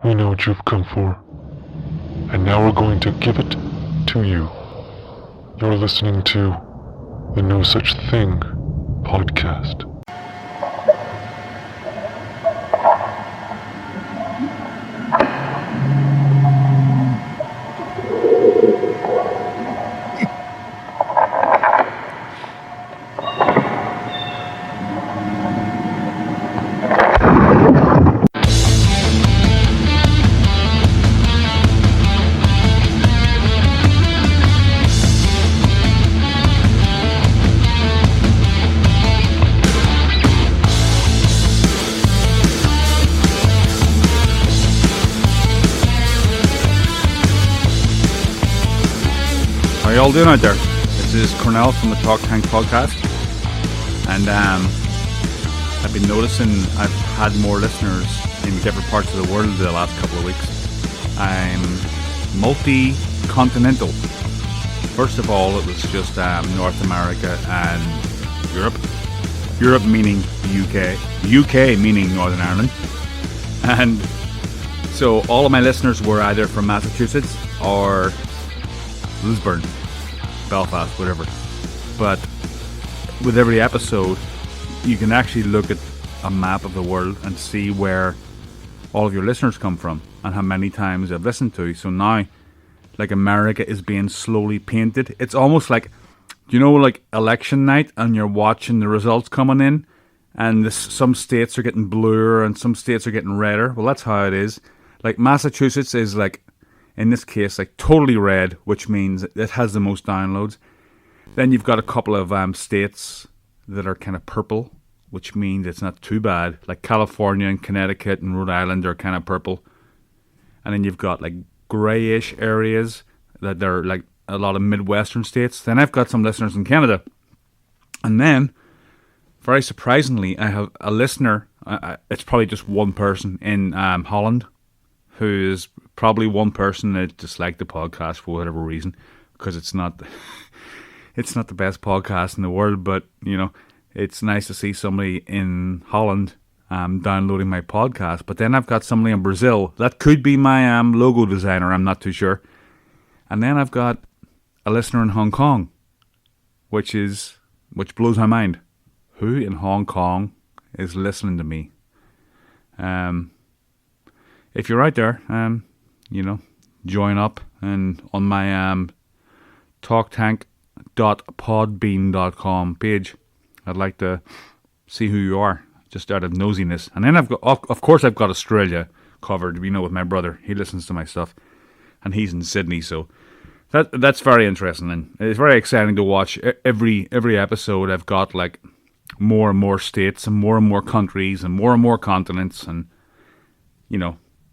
We know what you've come for, and now we're going to give it to you. You're listening to the No Such Thing podcast. How y'all doing out there? This is Cornell from the Talk Tank Podcast, and I've been noticing I've had more listeners in different parts of the world the last couple of weeks. I'm multi-continental. First of all, it was just North America and Europe. Europe meaning UK, UK meaning Northern Ireland, and so all of my listeners were either from Massachusetts or Lisburn, Belfast, whatever. But with every episode, you can actually look at a map of the world and see where all of your listeners come from and how many times they've listened to you. So now, like, America is being slowly painted. It's almost like, like election night and you're watching the results coming in, and some states are getting bluer and some states are getting redder. Well, that's how it is. Like, Massachusetts is like, in this case, like totally red, which means it has the most downloads. Then you've got a couple of states that are kind of purple, which means it's not too bad. Like California and Connecticut and Rhode Island are kind of purple. And then you've got like grayish areas that are like a lot of Midwestern states. Then I've got some listeners in Canada. And then, very surprisingly, I have a listener, it's probably just one person in Holland, who is probably one person that disliked the podcast for whatever reason, because it's not the best podcast in the world. But it's nice to see somebody in Holland downloading my podcast. But then I've got somebody in Brazil that could be my logo designer. I'm not too sure. And then I've got a listener in Hong Kong, which blows my mind. Who in Hong Kong is listening to me? If you're out there, join up and on my talktank.podbean.com page. I'd like to see who you are, just out of nosiness. And then I've got Australia covered. With my brother, he listens to my stuff, and he's in Sydney, so that's very interesting, and it's very exciting to watch. Every episode, I've got like more and more states and more countries and more continents, and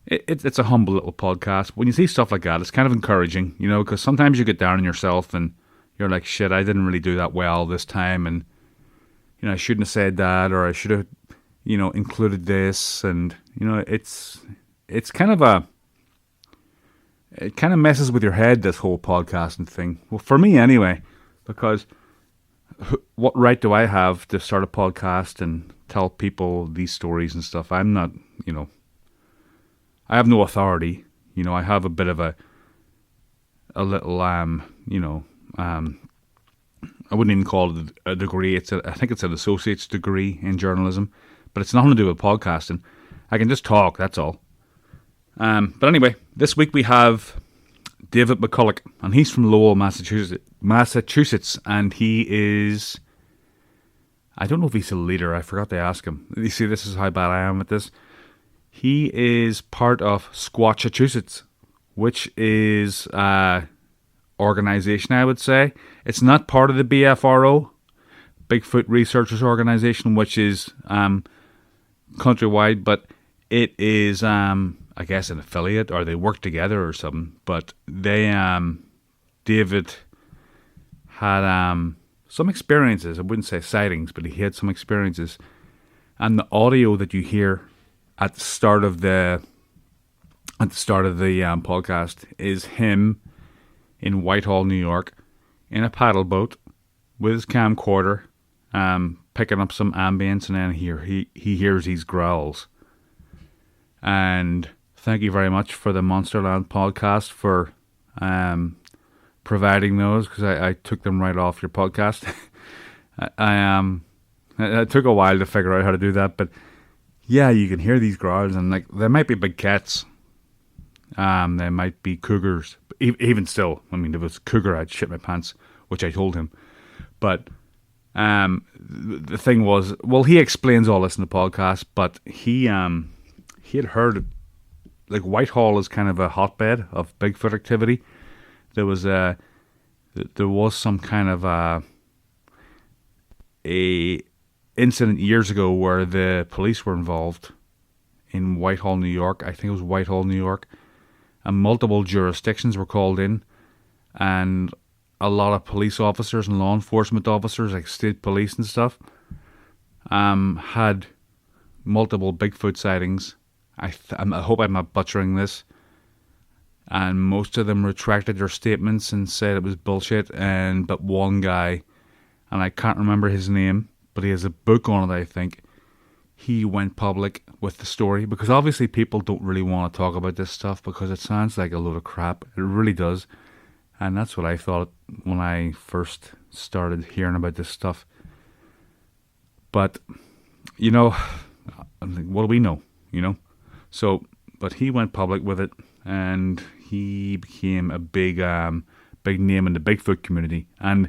It's a humble little podcast. When you see stuff like that, it's kind of encouraging, because sometimes you get down on yourself and you're like, shit, I didn't really do that well this time, and, I shouldn't have said that, or I should have, included this, and, it's kind of it kind of messes with your head, this whole podcasting thing. Well, for me anyway, because what right do I have to start a podcast and tell people these stories and stuff? I'm not, I have no authority. I have a bit of a little, I wouldn't even call it a degree. I think it's an associate's degree in journalism, but it's nothing to do with podcasting. I can just talk, that's all. But anyway, this week we have David McCullough, and he's from Lowell, Massachusetts, and he is, I don't know if he's a leader. I forgot to ask him. You see, this is how bad I am at this. He is part of Squatchachusetts, which is an organization, I would say. It's not part of the BFRO, Bigfoot Researchers Organization, which is countrywide, but it is, I guess, an affiliate, or they work together or something. But they, David had some experiences. I wouldn't say sightings, but he had some experiences. And the audio that you hear at the start of the podcast is him in Whitehall, New York, in a paddle boat with his camcorder, picking up some ambience, and then he hears these growls. And thank you very much for the Monsterland Podcast for providing those, because I took them right off your podcast. It took a while to figure out how to do that, but yeah, you can hear these growls, and like they might be big cats, they might be cougars. Even still, I mean, if it was a cougar, I'd shit my pants, which I told him. But the thing was, well, he explains all this in the podcast, but he had heard, like, Whitehall is kind of a hotbed of Bigfoot activity. There was some kind of a incident years ago where the police were involved in Whitehall, New York. I think it was Whitehall, New York, and multiple jurisdictions were called in, and a lot of police officers and law enforcement officers, like state police and stuff, had multiple Bigfoot sightings. I hope I'm not butchering this. And most of them retracted their statements and said it was bullshit. But one guy, and I can't remember his name, but he has a book on it, I think. He went public with the story, because obviously people don't really want to talk about this stuff because it sounds like a load of crap. It really does. And that's what I thought when I first started hearing about this stuff. But, you know, I'm like, what do we know, you know? So, but he went public with it, and he became a big name in the Bigfoot community. And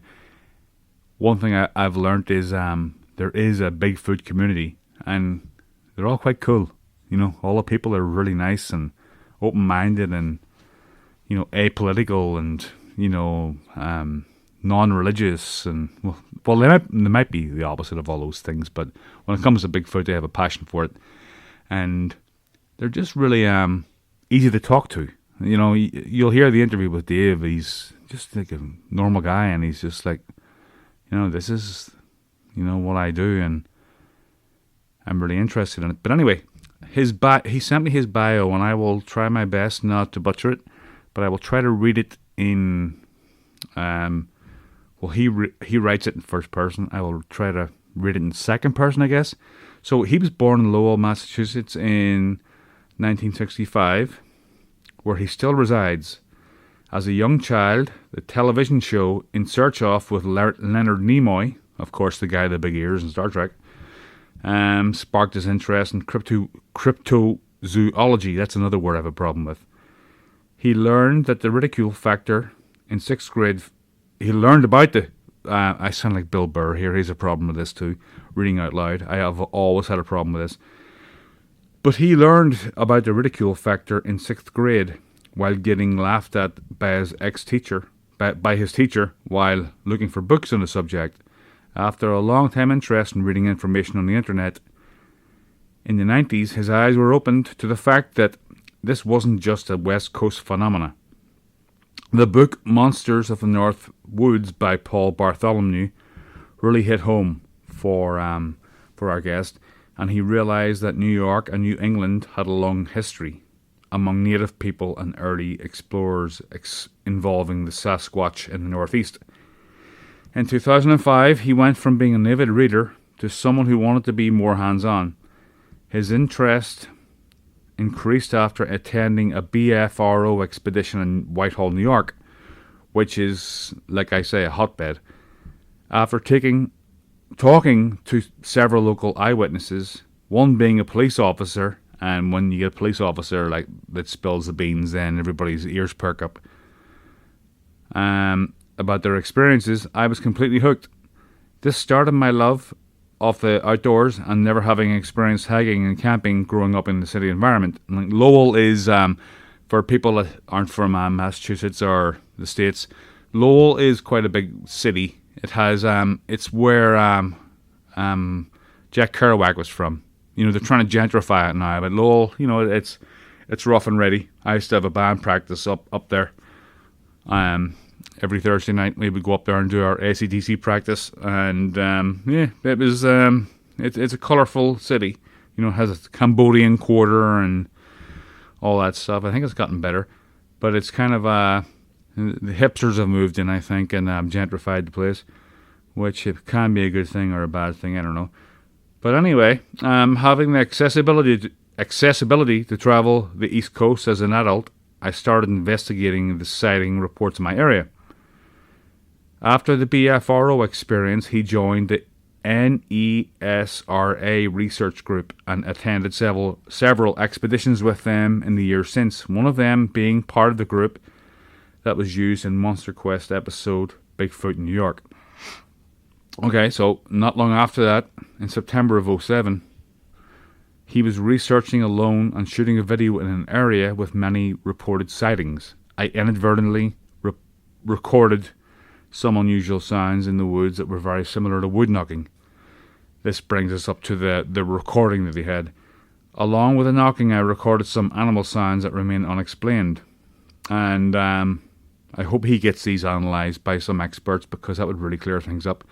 one thing I've learned is there is a Bigfoot community, and they're all quite cool. You know, all the people are really nice and open-minded and, you know, apolitical and, you know, non-religious. And, well, they might be the opposite of all those things, but when it comes to Bigfoot, they have a passion for it. And they're just really easy to talk to. You know, you'll hear the interview with Dave. He's just like a normal guy, and he's just like, you know, this is, you know, what I do, and I'm really interested in it. But anyway, he sent me his bio, and I will try my best not to butcher it, but I will try to read it in, well, he writes it in first person. I will try to read it in second person, I guess. So he was born in Lowell, Massachusetts in 1965, where he still resides. As a young child, the television show In Search Of with Leonard Nimoy, of course the guy with the big ears in Star Trek, sparked his interest in cryptozoology. That's another word I have a problem with. He learned that the ridicule factor in 6th grade. He learned about the... I sound like Bill Burr here. He has a problem with this too, reading out loud. I have always had a problem with this. But he learned about the ridicule factor in 6th grade while getting laughed at by his ex-teacher, by his teacher, while looking for books on the subject. After a long time interest in reading information on the internet, in the 90s, his eyes were opened to the fact that this wasn't just a West Coast phenomena. The book Monsters of the North Woods by Paul Bartholomew really hit home for our guest, and he realized that New York and New England had a long history among native people and early explorers involving the Sasquatch in the Northeast. In 2005, he went from being an avid reader to someone who wanted to be more hands-on. His interest increased after attending a BFRO expedition in Whitehall, New York, which is, like I say, a hotbed. After talking to several local eyewitnesses, one being a police officer, and when you get a police officer like that spills the beans, then everybody's ears perk up, about their experiences, I was completely hooked. This started my love of the outdoors and never having experienced hiking and camping growing up in the city environment. And Lowell is, for people that aren't from Massachusetts or the States, Lowell is quite a big city. It has, it's where Jack Kerouac was from. You know, they're trying to gentrify it now, but Lowell, you know, it's rough and ready. I used to have a band practice up there. Every Thursday night we would go up there and do our AC/DC practice, and it was it's a colourful city. You know, it has a Cambodian quarter and all that stuff. I think it's gotten better, but it's kind of the hipsters have moved in, I think, and gentrified the place, which it can be a good thing or a bad thing. I don't know. But anyway, having the accessibility to travel the East Coast as an adult, I started investigating the sighting reports in my area. After the BFRO experience, he joined the NESRA research group and attended several expeditions with them in the years since, one of them being part of the group that was used in Monster Quest episode Bigfoot in New York. Okay, so not long after that, in September of 2007, he was researching alone and shooting a video in an area with many reported sightings. I inadvertently recorded some unusual sounds in the woods that were very similar to wood knocking. This brings us up to the recording that he had. Along with the knocking, I recorded some animal sounds that remain unexplained. And I hope he gets these analysed by some experts, because that would really clear things up.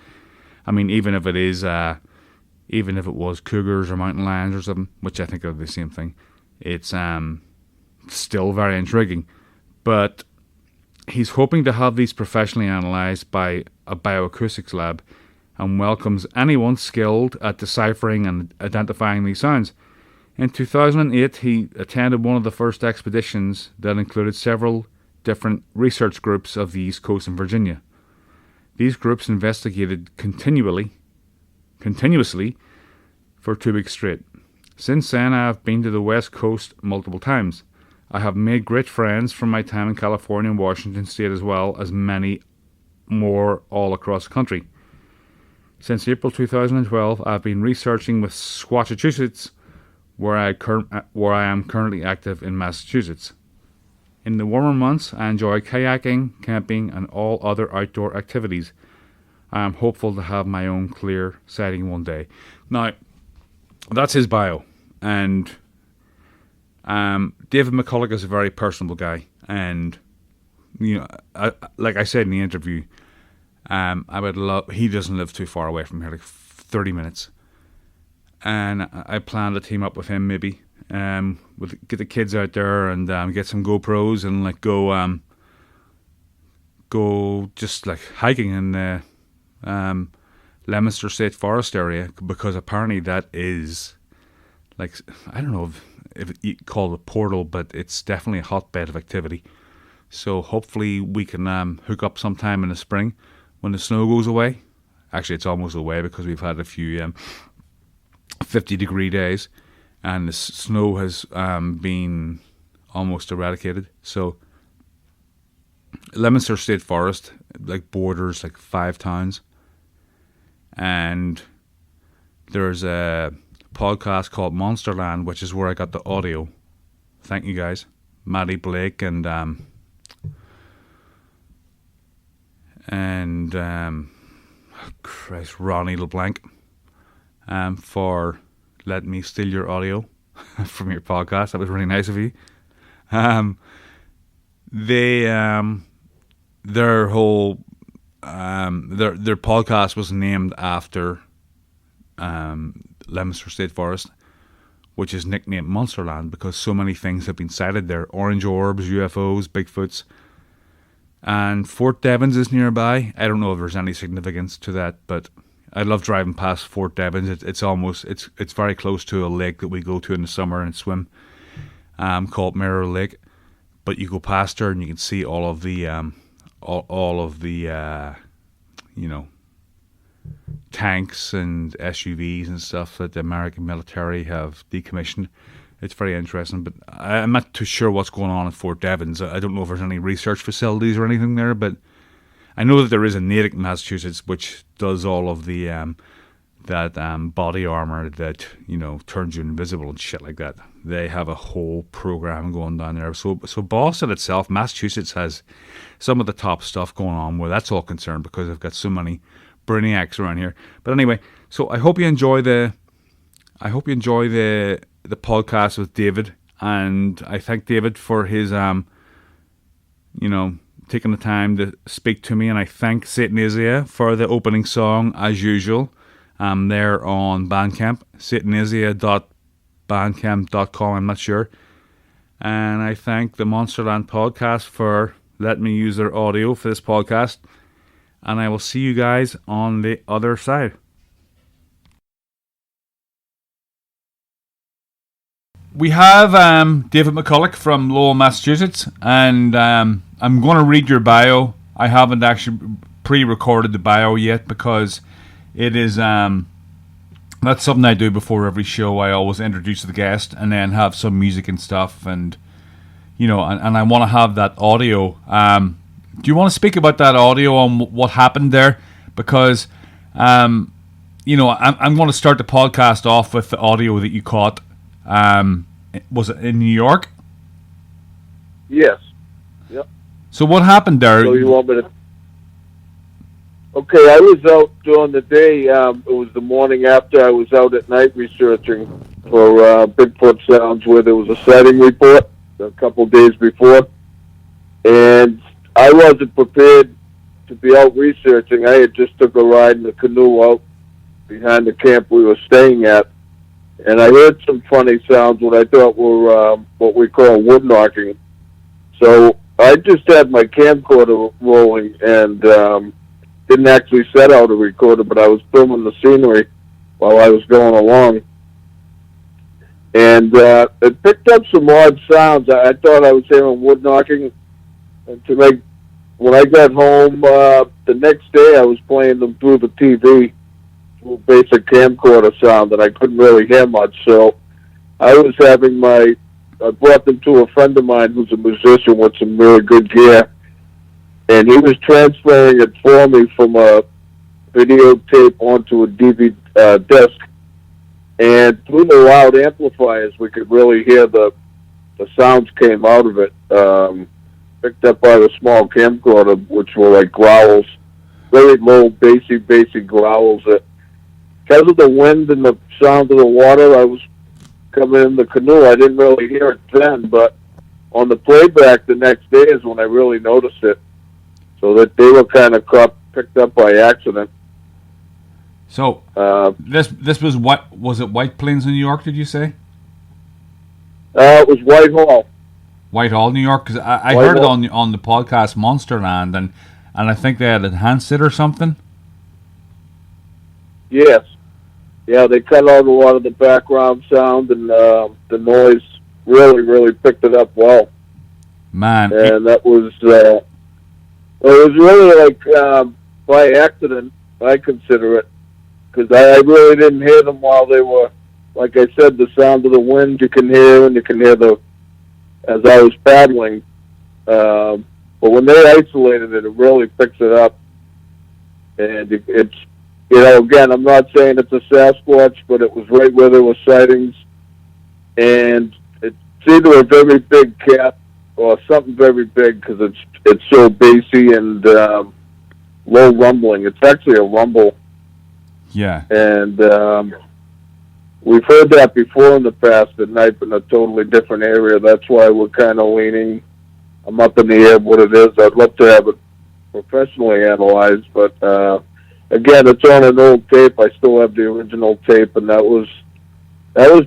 I mean, even if it was cougars or mountain lions or something, which I think are the same thing, it's still very intriguing. But he's hoping to have these professionally analysed by a bioacoustics lab, and welcomes anyone skilled at deciphering and identifying these sounds. In 2008, he attended one of the first expeditions that included several different research groups of the East Coast and Virginia. These groups investigated continuously for 2 weeks straight. Since then, I have been to the West Coast multiple times. I have made great friends from my time in California and Washington State, as well as many more all across the country. Since April 2012, I've been researching with Squatchachusetts, where I am currently active in Massachusetts. In the warmer months, I enjoy kayaking, camping, and all other outdoor activities. I am hopeful to have my own clear sighting one day. Now, that's his bio, and David McCullough is a very personable guy, and like I said in the interview, I would love. He doesn't live too far away from here, like 30 minutes, and I plan to team up with him maybe. We'll get the kids out there and get some GoPros and like go just like hiking in the Leominster State Forest area, because apparently that is like, I don't know if you call it a portal, but it's definitely a hotbed of activity. So hopefully we can hook up sometime in the spring when the snow goes away. Actually, it's almost away, because we've had a few 50-degree days, and the snow has been almost eradicated. So Leominster State Forest like borders like 5 towns, and there's a podcast called Monsterland, which is where I got the audio. Thank you guys, Maddie Blake and Christ, Ronnie LeBlanc, for letting me steal your audio from your podcast. That was really nice of you. Their whole their podcast was named after Leominster State Forest, which is nicknamed Monsterland because so many things have been sighted there: orange orbs, UFOs, Bigfoots. And Fort Devens is nearby. I don't know if there's any significance to that, but I love driving past Fort Devens. It's very close to a lake that we go to in the summer and swim, called Mirror Lake. But you go past her and you can see all of the tanks and SUVs and stuff that the American military have decommissioned. It's very interesting, but I'm not too sure what's going on at Fort Devens. I don't know if there's any research facilities or anything there, but I know that there is a Natick, Massachusetts, which does all of the body armor that turns you invisible and shit like that. They have a whole program going down there. So Boston itself, Massachusetts, has some of the top stuff going on where that's all concerned, because they've got so many brainiacs around here. But anyway, so I hope you enjoy the podcast with David, and I thank David for his taking the time to speak to me, and I thank Satanesia for the opening song as usual. There on Bandcamp, satanesia.bandcamp.com, I'm not sure. And I thank the Monsterland Podcast for letting me use their audio for this podcast, and I will see you guys on the other side. we have David McCullough from Lowell, Massachusetts, and I'm going to read your bio. I haven't actually pre-recorded the bio yet because it is that's something I do before every show. I always introduce the guest and then have some music and stuff, and you know, and I want to have that audio. Do you want to speak about that audio and what happened there? Because you know, I'm going to start the podcast off with the audio that you caught. Was it in New York? Yes. Yep. So what happened there? So you want me to? Okay, I was out during the day. It was the morning after. I was out at night researching for Bigfoot sounds where there was a sighting report a couple days before. And I wasn't prepared to be out researching. I had just took a ride in the canoe out behind the camp we were staying at. And I heard some funny sounds, what I thought were what we call wood knocking. So I just had my camcorder rolling and didn't actually set out a recorder, but I was filming the scenery while I was going along. And it picked up some odd sounds. I thought I was hearing wood knocking. And when I got home the next day, I was playing them through the TV. Basic camcorder sound that I couldn't really hear much, so I was having I brought them to a friend of mine who's a musician with some really good gear, and he was transferring it for me from a videotape onto a DVD disc, and through the loud amplifiers we could really hear the sounds came out of it, picked up by the small camcorder, which were like growls, very low, bassy growls that, because of the wind and the sound of the water, I was coming in the canoe. I didn't really hear it then, but on the playback the next day is when I really noticed it. So that they were kind of picked up by accident. So this was what was it? White Plains, New York? Did you say? It was Whitehall. Whitehall, New York. Because I heard it on the podcast Monsterland, and I think they had enhanced it or something. Yes. Yeah, they cut out a lot of the background sound, and the noise really picked it up well. Man. And that was, it was really like by accident, I consider it, because I really didn't hear them while they were, like I said, the sound of the wind you can hear, and you can hear as I was paddling. But when they isolated it, it really picks it up. And it's, you know, again, I'm not saying it's a Sasquatch, but it was right where there were sightings. And it's either a very big cat or something very big because it's so bassy and low rumbling. It's actually a rumble. Yeah. And we've heard that before in the past at night in a totally different area. That's why we're kind of leaning. I'm up in the air what it is. I'd love to have it professionally analyzed, but again, it's on an old tape. I still have the original tape, and that was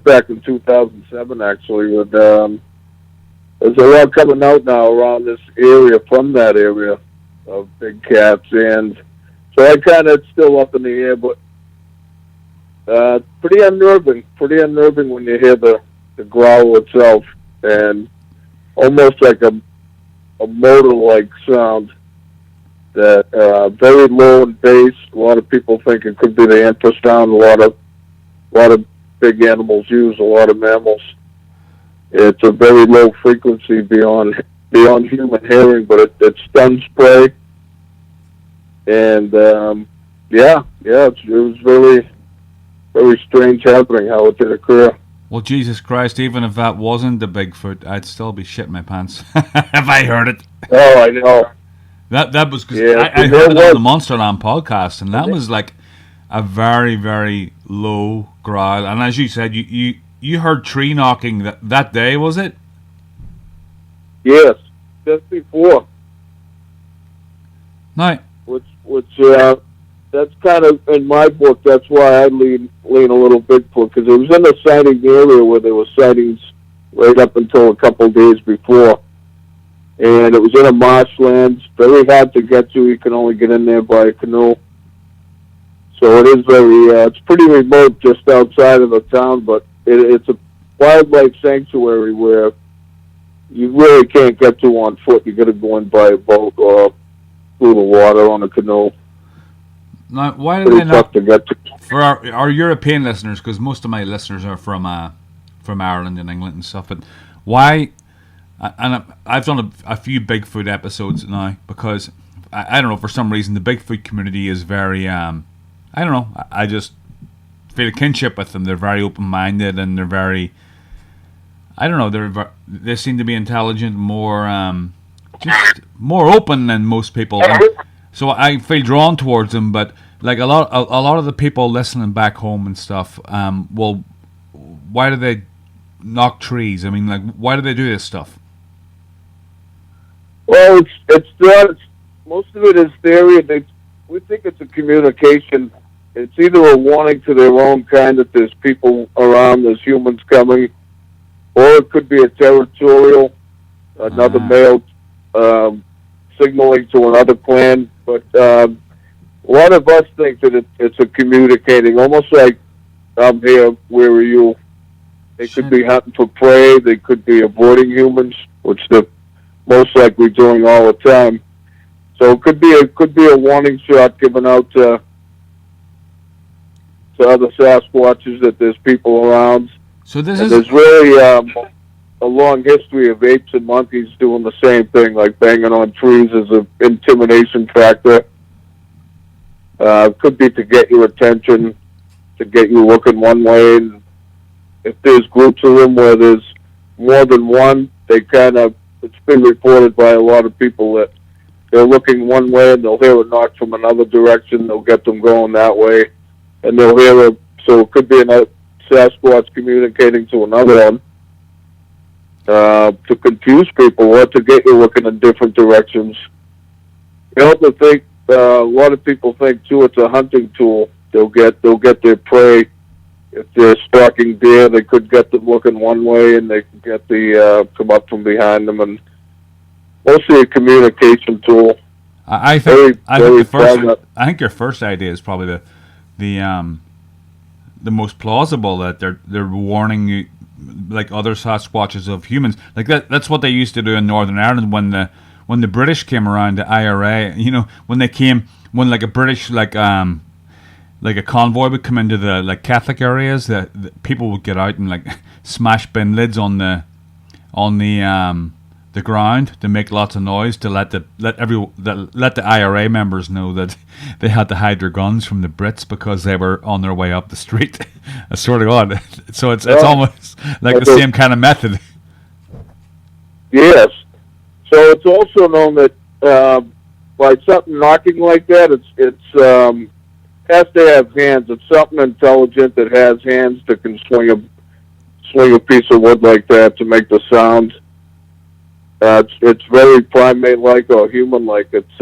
back in 2007. Actually, with there's a lot coming out now around this area from that area of big cats, and so I kind of still up in the air, but pretty unnerving when you hear the growl itself, and almost like a motor-like sound. That very low in bass. A lot of people think it could be the infrasound. A lot of big animals use, a lot of mammals. It's a very low frequency beyond human hearing, but it stuns prey. And it was very, very strange happening how it did occur. Well, Jesus Christ! Even if that wasn't the Bigfoot, I'd still be shitting my pants if I heard it. Oh, I know. That was because I heard it on the Monsterland podcast, and that was like a very, very low growl. And as you said, you heard tree knocking that day, was it? Yes, just before. Night. Which that's kind of in my book. That's why I lean a little Bigfoot, because it was in a sighting area where there were sightings right up until a couple days before. And it was in a marshland, very hard to get to. You can only get in there by a canoe. So it is very, it's pretty remote just outside of the town, but it's wildlife sanctuary where you really can't get to on foot. You got to go in by a boat or through the water on a canoe. Now, why do Pretty they not tough to get to. for our European listeners? Because most of my listeners are from Ireland and England and stuff. But why? And I've done a few Bigfoot episodes now because I don't know, for some reason the Bigfoot community is very I don't know. I just feel a kinship with them. They're very open-minded and they're very, I don't know, they seem to be intelligent, just more open than most people. And so I feel drawn towards them. But like a lot of the people listening back home and stuff, well, why do they knock trees? I mean, like, why do they do this stuff? Well, it's not. Most of it is theory. We think it's a communication. It's either a warning to their own kind that there's people around, there's humans coming, or it could be a territorial, another male signaling to another clan. But a lot of us think that it's a communicating, almost like I'm here, where are you? They could be hunting for prey. They could be avoiding humans, which they're most likely doing all the time. So it could be a warning shot given out to other Sasquatches that there's people around. So there's really a long history of apes and monkeys doing the same thing, like banging on trees as an intimidation factor. It could be to get your attention, to get you looking one way. And if there's groups of them where there's more than one, it's been reported by a lot of people that they're looking one way and they'll hear a knock from another direction. They'll get them going that way, and they'll hear so it could be another Sasquatch communicating to another one to confuse people or to get you looking in different directions. You also think a lot of people think too it's a hunting tool. They'll get their prey. If they're stalking deer, they could get them looking one way, and they can get come up from behind them, and mostly a communication tool. I think your first idea is probably the most plausible, that they're warning you, like other Sasquatches, of humans. Like that's what they used to do in Northern Ireland when the British came around, the IRA. You know, when like a British like a convoy would come into the like Catholic areas, that people would get out and like smash bin lids on the ground to make lots of noise to let the IRA members know that they had to hide their guns from the Brits because they were on their way up the street. I swear to God. So it's almost like the same kind of method. Yes. So it's also known that by something knocking like that, it's has to have hands. It's something intelligent that has hands that can swing a piece of wood like that to make the sound. It's very primate-like or human-like. It's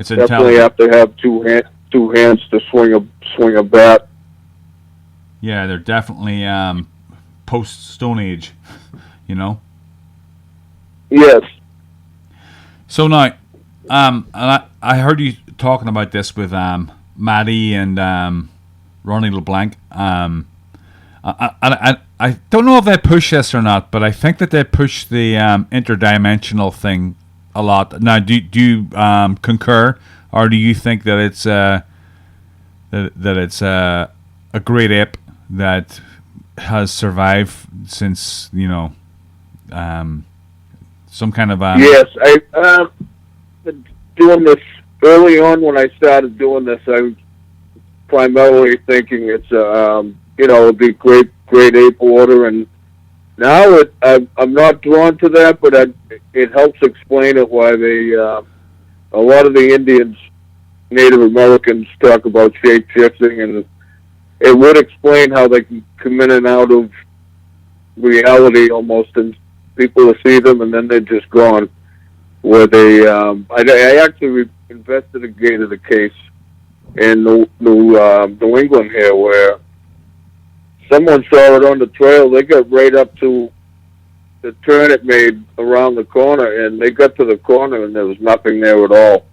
definitely have to have two hands to swing a bat. Yeah, they're definitely post Stone Age, you know. Yes. So now, and I heard you talking about this with Maddie and Ronnie LeBlanc. I don't know if they push this or not, but I think that they push the interdimensional thing a lot. Now, do you concur, or do you think that it's that it's a great ape that has survived since, you know, some kind of yes, I been doing this early on. When I started doing this, I was primarily thinking it's it'd be great ape order, and now I'm not drawn to that, but it helps explain it why a lot of the Indians, Native Americans, talk about shape shifting, and it would explain how they can come in and out of reality almost, and people will see them and then they're just gone. Where they, I actually investigated a case in New England here where someone saw it on the trail. They got right up to the turn it made around the corner, and they got to the corner and there was nothing there at all.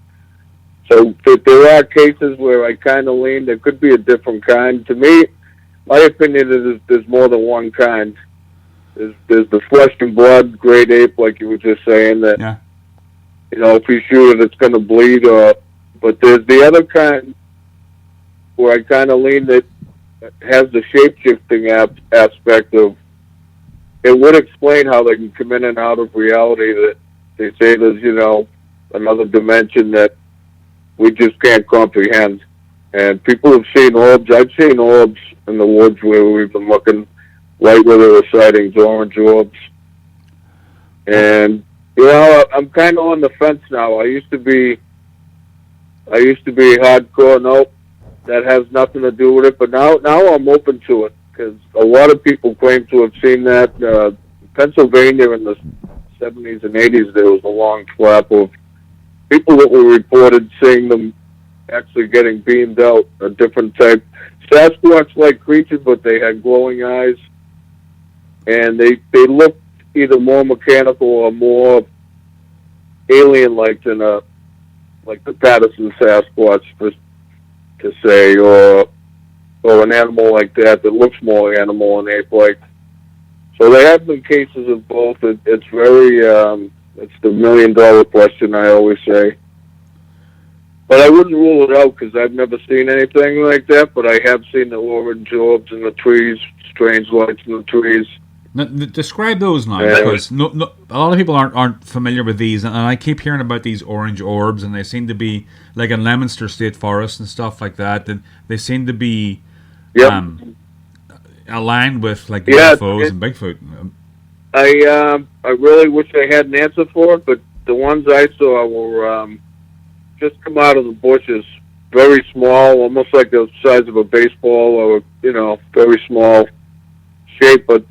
So there are cases where I kind of lean there could be a different kind. To me, my opinion is there's more than one kind. There's the flesh and blood great ape, like you were just saying, that Yeah. if you shoot it, it's going to bleed. But there's the other kind where I kind of lean that has the shape-shifting aspect of. It would explain how they can come in and out of reality. That they say there's another dimension that we just can't comprehend. And people have seen orbs. I've seen orbs in the woods where we've been looking, right where there were sightings, orange orbs. And I'm kind of on the fence now. I used to be hardcore. Nope, that has nothing to do with it. But now I'm open to it because a lot of people claim to have seen that. Pennsylvania in the 70s and 80s, there was a long flap of people that were reported seeing them actually getting beamed out, a different type Sasquatch-like creature, but they had glowing eyes, and they looked either more mechanical or more alien-like than like the Patterson Sasquatch, to say, or an animal like that looks more animal and ape-like. So there have been cases of both. It's very, it's the $1 million question, I always say. But I wouldn't rule it out because I've never seen anything like that, but I have seen the orange orbs in the trees, strange lights in the trees. Now, describe those now, because a lot of people aren't familiar with these, and I keep hearing about these orange orbs, and they seem to be, like in Leominster State Forest and stuff like that, and they seem to be aligned with like UFOs and Bigfoot. I really wish I had an answer for it, but the ones I saw were just come out of the bushes, very small, almost like the size of a baseball, or very small shape, but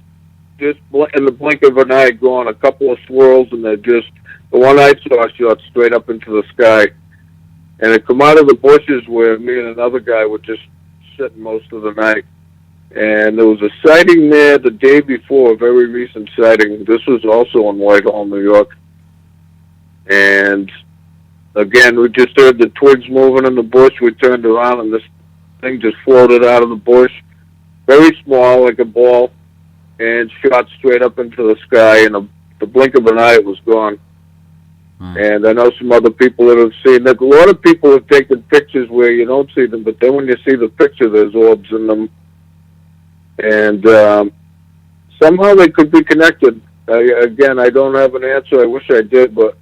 just in the blink of an eye, gone. A couple of swirls, and they're just the one I saw shot straight up into the sky, and it come out of the bushes where me and another guy were just sitting most of the night. And there was a sighting there the day before, a very recent sighting. This was also in Whitehall, New York. And again, we just heard the twigs moving in the bush. We turned around, and this thing just floated out of the bush, very small, like a ball, and shot straight up into the sky. In the blink of an eye, it was gone. And I know some other people that have seen that. A lot of people have taken pictures where you don't see them, but then when you see the picture, there's orbs in them. And somehow they could be connected. Again, I don't have an answer. I wish I did, but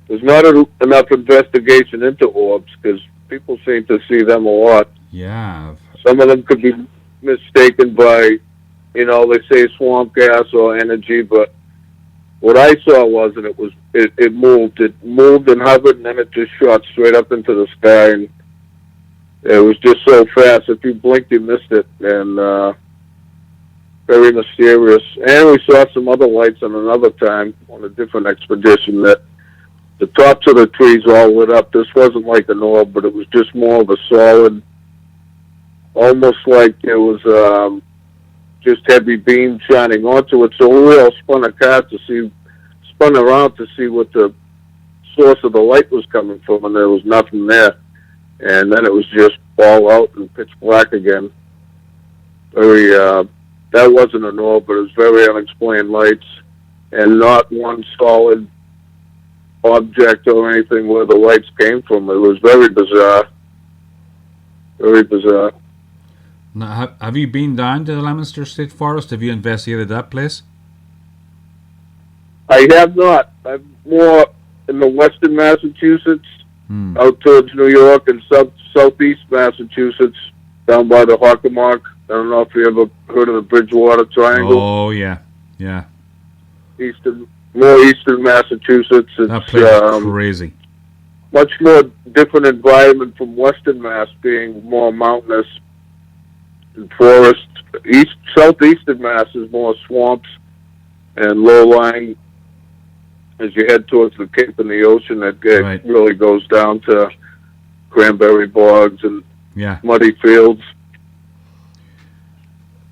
there's not enough investigation into orbs because people seem to see them a lot. Yeah. Some of them could be mistaken by, they say swamp gas or energy, but what I saw wasn't. It moved. It moved and hovered, and then it just shot straight up into the sky, and it was just so fast. If you blinked, you missed it, and very mysterious. And we saw some other lights on another time on a different expedition that the tops of the trees all lit up. This wasn't like an orb, but it was just more of a solid, almost like it was just heavy beam shining onto it. So we all spun around to see what the source of the light was coming from, and there was nothing there. And then it was just all out and pitch black again. Very, that wasn't an orb, but it was very unexplained lights, and not one solid object or anything where the lights came from. It was very bizarre. Very bizarre. Now, have you been down to the Leominster State Forest? Have you investigated that place? I have not. I'm more in the western Massachusetts, out towards New York, and southeast Massachusetts, down by the Hockomock. I don't know if you ever heard of the Bridgewater Triangle. Oh, yeah. More eastern Massachusetts. It's, that place is crazy. Much more different environment from western Mass, being more mountainous and forest. Southeastern Mass is more swamps and low-lying. As you head towards the Cape and the ocean, it really goes down to cranberry bogs and muddy fields.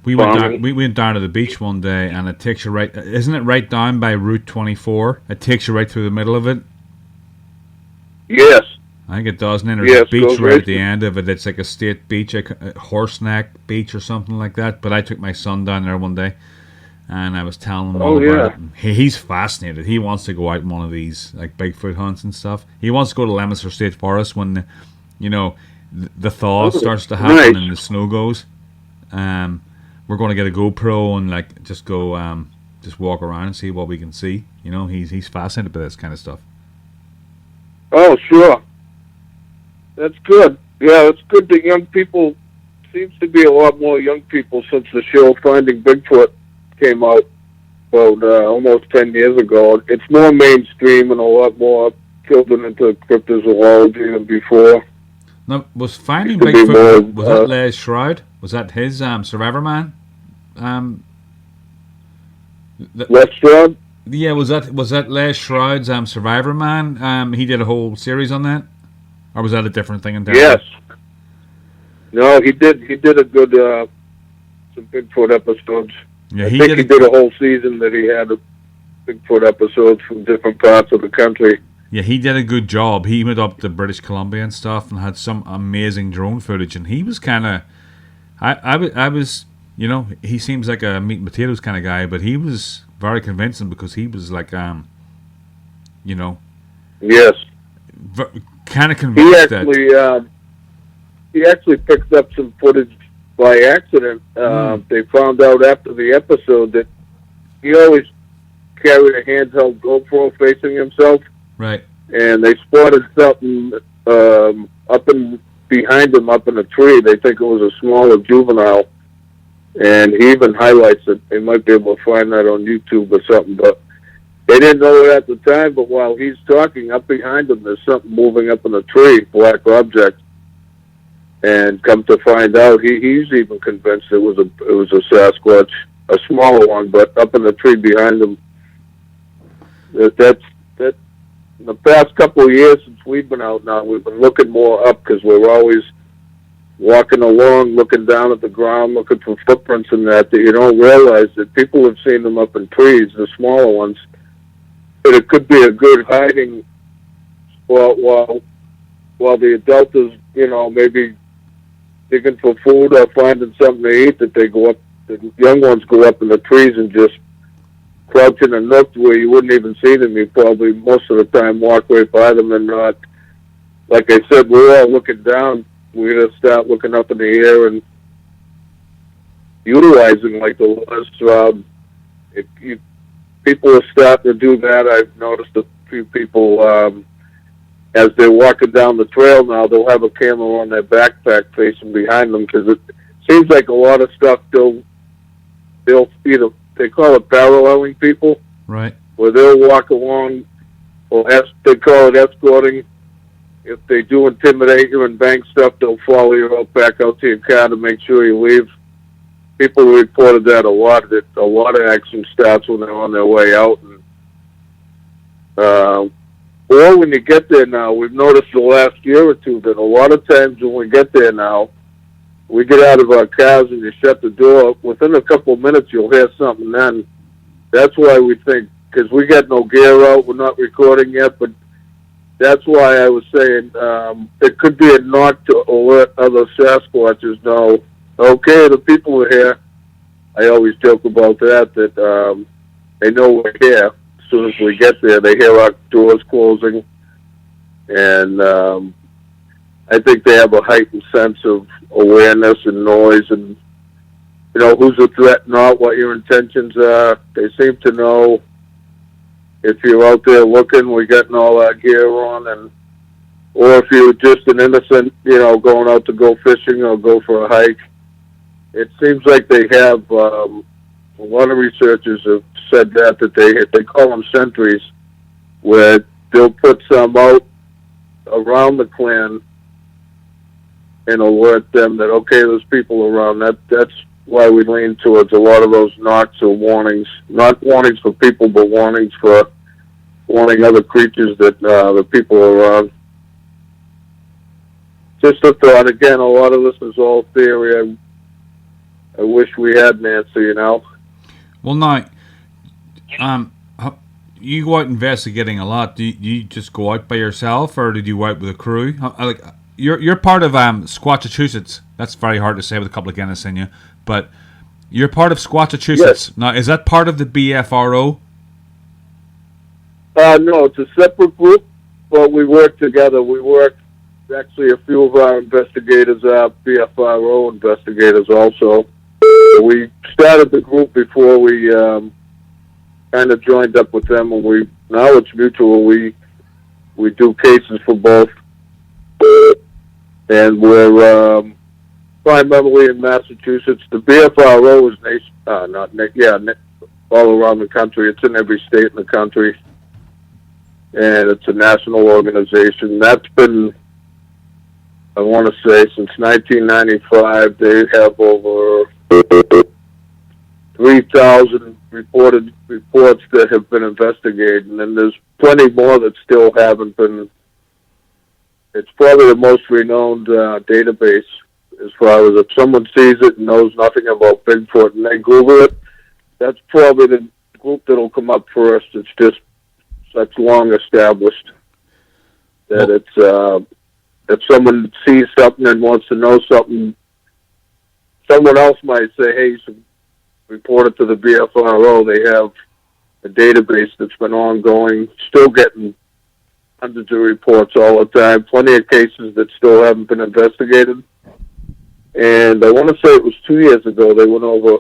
We went down to the beach one day, and it takes you right. Isn't it right down by Route 24? It takes you right through the middle of it. Yes, I think it does, and then there's Yes, a beach goes right right at the end of it. It's like a state beach, a Horseneck Beach or something like that. But I took my son down there one day, and I was telling him all about it. He's fascinated. He wants to go out on one of these like Bigfoot hunts and stuff. He wants to go to Leominster State Forest when the thaw starts to happen and the snow goes. We're going to get a GoPro and like just go just walk around and see what we can see. He's fascinated by this kind of stuff. Oh, sure. That's good. Yeah, it's good that young people, seems to be a lot more young people since the show Finding Bigfoot came out about almost 10 years ago. It's more mainstream and a lot more children into cryptozoology than before. Now, was Finding Bigfoot, was that Les Shroud? Was that his Survivor Man? Les Shroud? Yeah, was that Les Shroud's Survivor Man? He did a whole series on that? Or was that a different thing entirely? Yes. No, he did a good some Bigfoot episodes. Yeah, I think he did a whole season that he had Bigfoot episodes from different parts of the country. Yeah, he did a good job. He went up to British Columbia and stuff and had some amazing drone footage. And he was kind of, I was, he seems like a meat and potatoes kind of guy, but he was very convincing because he was like, yes, kind of convinced he actually picked up some footage by accident. They found out after the episode that he always carried a handheld GoPro facing himself. Right. And they spotted something behind him up in a tree. They think it was a smaller juvenile. And he even highlights it. They might be able to find that on YouTube or something. But they didn't know it at the time. But while he's talking, up behind him, there's something moving up in a tree, black object. And come to find out, he's even convinced it was a Sasquatch, a smaller one, but up in the tree behind him. That's in the past couple of years since we've been out now, we've been looking more up because we're always walking along, looking down at the ground, looking for footprints and that you don't realize that people have seen them up in trees, the smaller ones. But it could be a good hiding spot while the adult is, maybe digging for food or finding something to eat, that they go up, the young ones go up in the trees and just crouch in a nook where you wouldn't even see them. You probably most of the time walk right by them and not. Like I said, we're all looking down. We're going to start looking up in the air and utilizing like the laws. People are starting to do that. I've noticed a few people, as they're walking down the trail now, they'll have a camera on their backpack facing behind them because it seems like a lot of stuff they'll either, they call it paralleling people. Right. Where they'll walk along, or they call it escorting. If they do intimidate you and bang stuff, they'll follow you out back out to your car to make sure you leave. People reported that a lot, that a lot of action starts when they're on their way out. Or when you get there now, we've noticed the last year or two that a lot of times when we get there now, we get out of our cars and you shut the door. Within a couple of minutes, you'll hear something then. That's why we think, because we got no gear out, we're not recording yet, but that's why I was saying it could be a knock to alert other Sasquatches know, okay, the people are here. I always joke about that they know we're here. As soon as we get there, they hear our doors closing, and I think they have a heightened sense of awareness and noise, and who's a threat, not what your intentions are. They seem to know if you're out there looking, we're getting all our gear on, or if you're just an innocent, going out to go fishing or go for a hike. It seems like they have. A lot of researchers have said that they call them sentries, where they'll put some out around the clan and alert them that, okay, there's people around. That's why we lean towards a lot of those knocks or warnings. Not warnings for people, but warnings for warning other creatures that the people are around. Just a thought. Again, a lot of this is all theory. I wish we had an answer, Well, now, you go out investigating a lot. Do you just go out by yourself, or did you go out with a crew? Like you're part of Squatchachusetts. That's very hard to say with a couple of Guinness in you, but you're part of Squatchachusetts. Yes. Now, is that part of the BFRO? No, it's a separate group, but we work together. We work, actually, a few of our investigators are BFRO investigators also. We started the group before we kind of joined up with them, and now it's mutual. We do cases for both, and we're primarily in Massachusetts. The BFRO is all around the country. It's in every state in the country, and it's a national organization. That's been, I want to say, since 1995. They have over 3,000 reported reports that have been investigated, and then there's plenty more that still haven't been. It's probably the most renowned database as far as if someone sees it and knows nothing about Bigfoot and they Google it, that's probably the group that'll come up first. It's just such long established that it's if someone sees something and wants to know something, someone else might say, hey, you should report it to the BFRO. They have a database that's been ongoing, still getting hundreds of reports all the time, plenty of cases that still haven't been investigated. And I want to say it was 2 years ago, they went over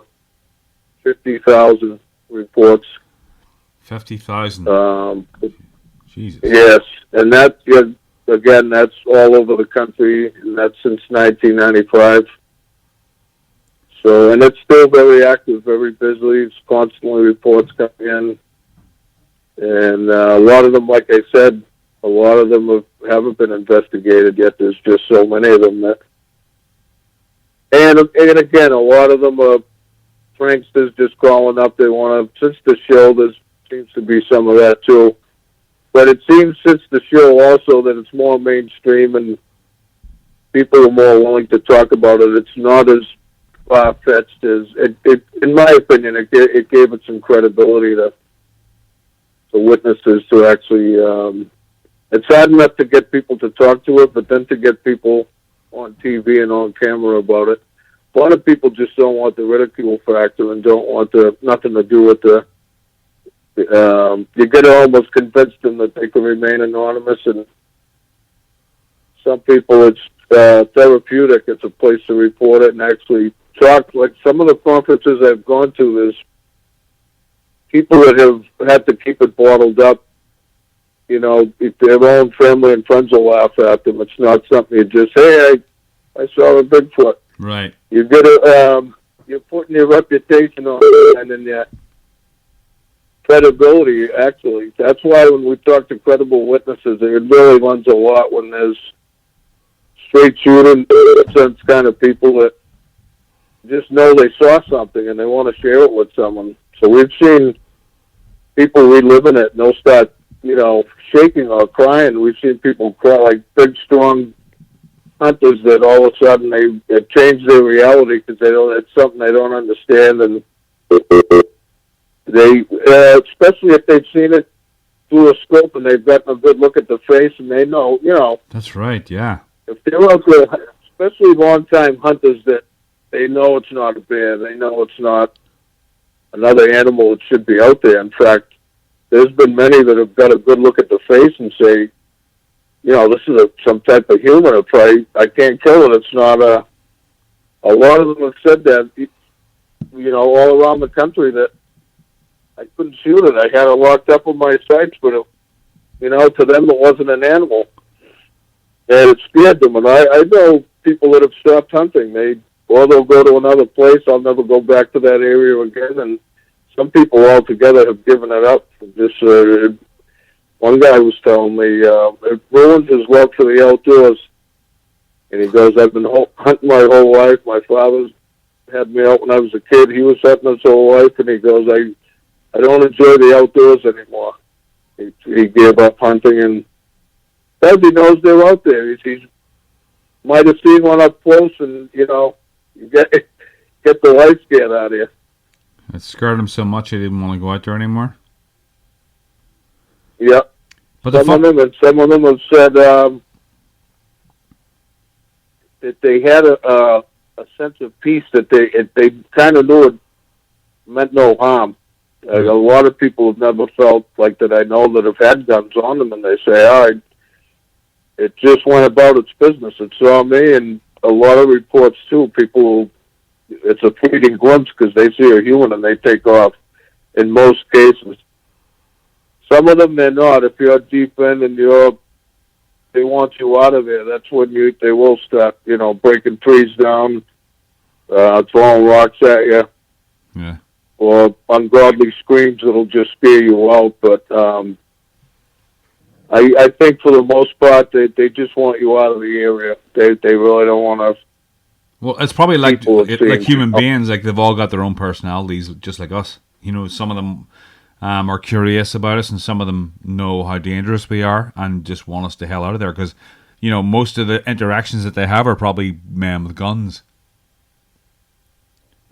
50,000 reports. 50,000? Jesus. Yes, and that, again, that's all over the country, and that's since 1995. So, and it's still very active, very busy. It's constantly reports coming in. And a lot of them, like I said, a lot of them haven't been investigated yet. There's just so many of them that. And again, a lot of them are pranksters just calling up. They want to, since the show, there seems to be some of that too. But it seems since the show also that it's more mainstream and people are more willing to talk about it. It's not as far-fetched as, in my opinion, it gave it some credibility to witnesses to actually, it's hard enough to get people to talk to it, but then to get people on TV and on camera about it. A lot of people just don't want the ridicule factor and don't want nothing to do with you get to almost convince them that they can remain anonymous, and some people it's therapeutic. It's a place to report it and actually talk. Like some of the conferences I've gone to, there's people that have had to keep it bottled up. You know, if their own family and friends will laugh at them. It's not something you just, hey, I saw a Bigfoot. Right. You get you're putting your reputation on it and then your credibility, actually. That's why when we talk to credible witnesses, it really runs a lot when there's straight shooting sense kind of people that just know they saw something and they want to share it with someone. So we've seen people reliving it and they'll start, shaking or crying. We've seen people cry, like big, strong hunters that all of a sudden they change their reality because it's something they don't understand, and they, especially if they've seen it through a scope and they've gotten a good look at the face and they know, That's right, yeah. If they're out there, especially long-time hunters that they know it's not a bear, they know it's not another animal that should be out there. In fact, there's been many that have got a good look at the face and say, this is some type of human. If I can't kill it, it's not a lot of them have said that, all around the country that I couldn't shoot it. I had it locked up with my sights, but, to them it wasn't an animal. And it scared them. And I know people that have stopped hunting. They'll go to another place. I'll never go back to that area again. And some people altogether have given it up. Just one guy was telling me it ruins his love for the outdoors. And he goes, I've been hunting my whole life. My father had me out when I was a kid. He was hunting his whole life. And he goes, I don't enjoy the outdoors anymore. He gave up hunting, and because he knows they're out there. He might have seen one up close, and, you get the life scared out of you. It scared him so much he didn't want to go out there anymore? Yeah. But some of them have said that they had a sense of peace, that they kind of knew it meant no harm. A lot of people have never felt like that. I know that have had guns on them, and they say, "All right, it just went about its business. It saw me," and a lot of reports too. People, it's a fleeting glimpse because they see a human and they take off. In most cases, some of them they're not. If you're deep in and they want you out of there, that's when they will start, breaking trees down, throwing rocks at you. Yeah. Or ungodly screams that'll just scare you out. But I think for the most part, they just want you out of the area. They really don't want to. Well, it's probably like human beings. Like they've all got their own personalities, just like us. Some of them are curious about us, and some of them know how dangerous we are and just want us the hell out of there. Because most of the interactions that they have are probably men with guns.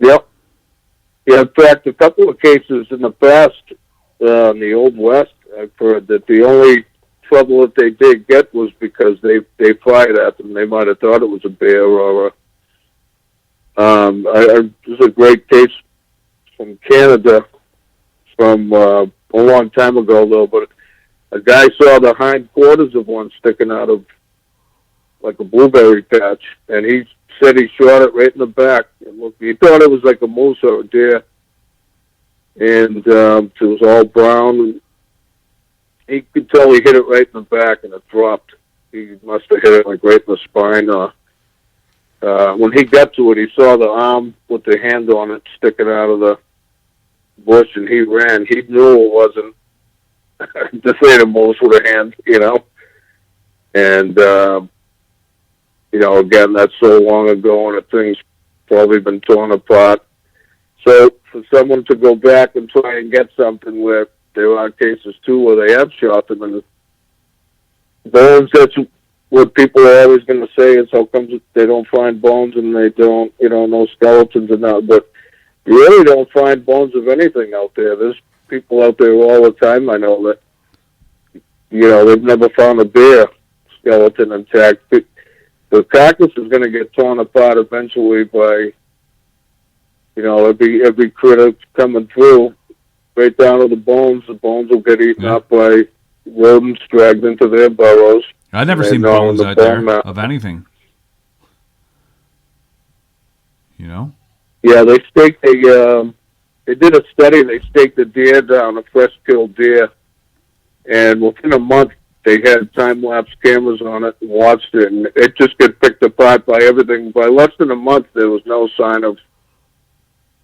Yep. Yeah, in fact, a couple of cases in the past, in the Old West, I've heard that the only trouble that they did get was because they fired at them. They might have thought it was a bear or there's a great case from Canada from a long time ago, though, but a guy saw the hindquarters of one sticking out of like a blueberry patch, and he said he shot it right in the back. And look, he thought it was like a moose or a deer, and it was all brown. And he could tell he hit it right in the back, and it dropped. He must have hit it like right in the spine. When he got to it, he saw the arm with the hand on it sticking out of the bush, and he ran. He knew it wasn't this animals with a hand, and again, that's so long ago, and the thing's probably been torn apart. So for someone to go back and try and get something, where there are cases too where they have shot them, and bones, that's what people are always going to say, is how come they don't find bones and they don't, no skeletons and that. But you really don't find bones of anything out there. There's people out there all the time, I know, that, they've never found a bear skeleton intact. The carcass is going to get torn apart eventually by, every critter coming through, right down to the bones. The bones will get eaten up by rodents dragged into their burrows. I've never seen bones out there of anything. Yeah, they staked they did a study. They staked a deer down, a fresh killed deer, and within a month they had time-lapse cameras on it and watched it, and it just got picked apart by everything. By less than a month, there was no sign of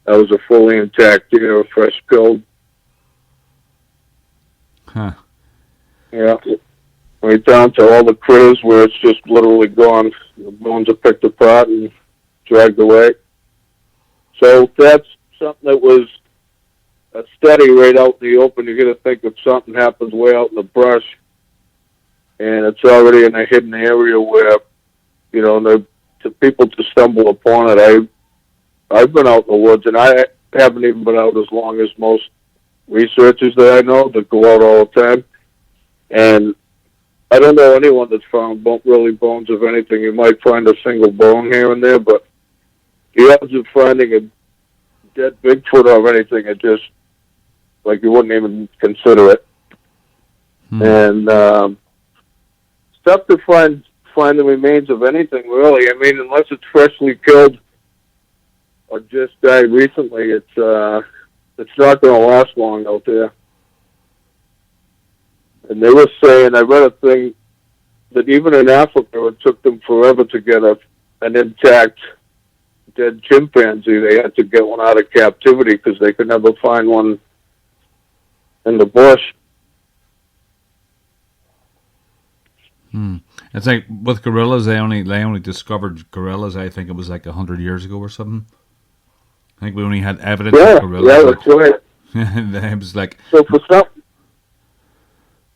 that was a fully intact deer, a fresh killed. Huh. Yeah. Right down to all the critters where it's just literally gone. The bones are picked apart and dragged away. So that's something that was a study right out in the open. You're going to think if something happens way out in the brush, and it's already in a hidden area where, to people to stumble upon it. I've been out in the woods, and I haven't even been out as long as most researchers that I know that go out all the time. And I don't know anyone that's found really bones of anything. You might find a single bone here and there, but the odds of finding a dead Bigfoot or anything are just like you wouldn't even consider it. And it's tough to find the remains of anything, really. I mean, unless it's freshly killed or just died recently, it's not going to last long out there. And they were saying, I read a thing that even in Africa, it took them forever to get an intact dead chimpanzee. They had to get one out of captivity because they could never find one in the bush. It's like with gorillas, they only discovered gorillas, I think it was like 100 years ago or something. I think we only had evidence of gorillas. Yeah, that's right. It was like... So for some...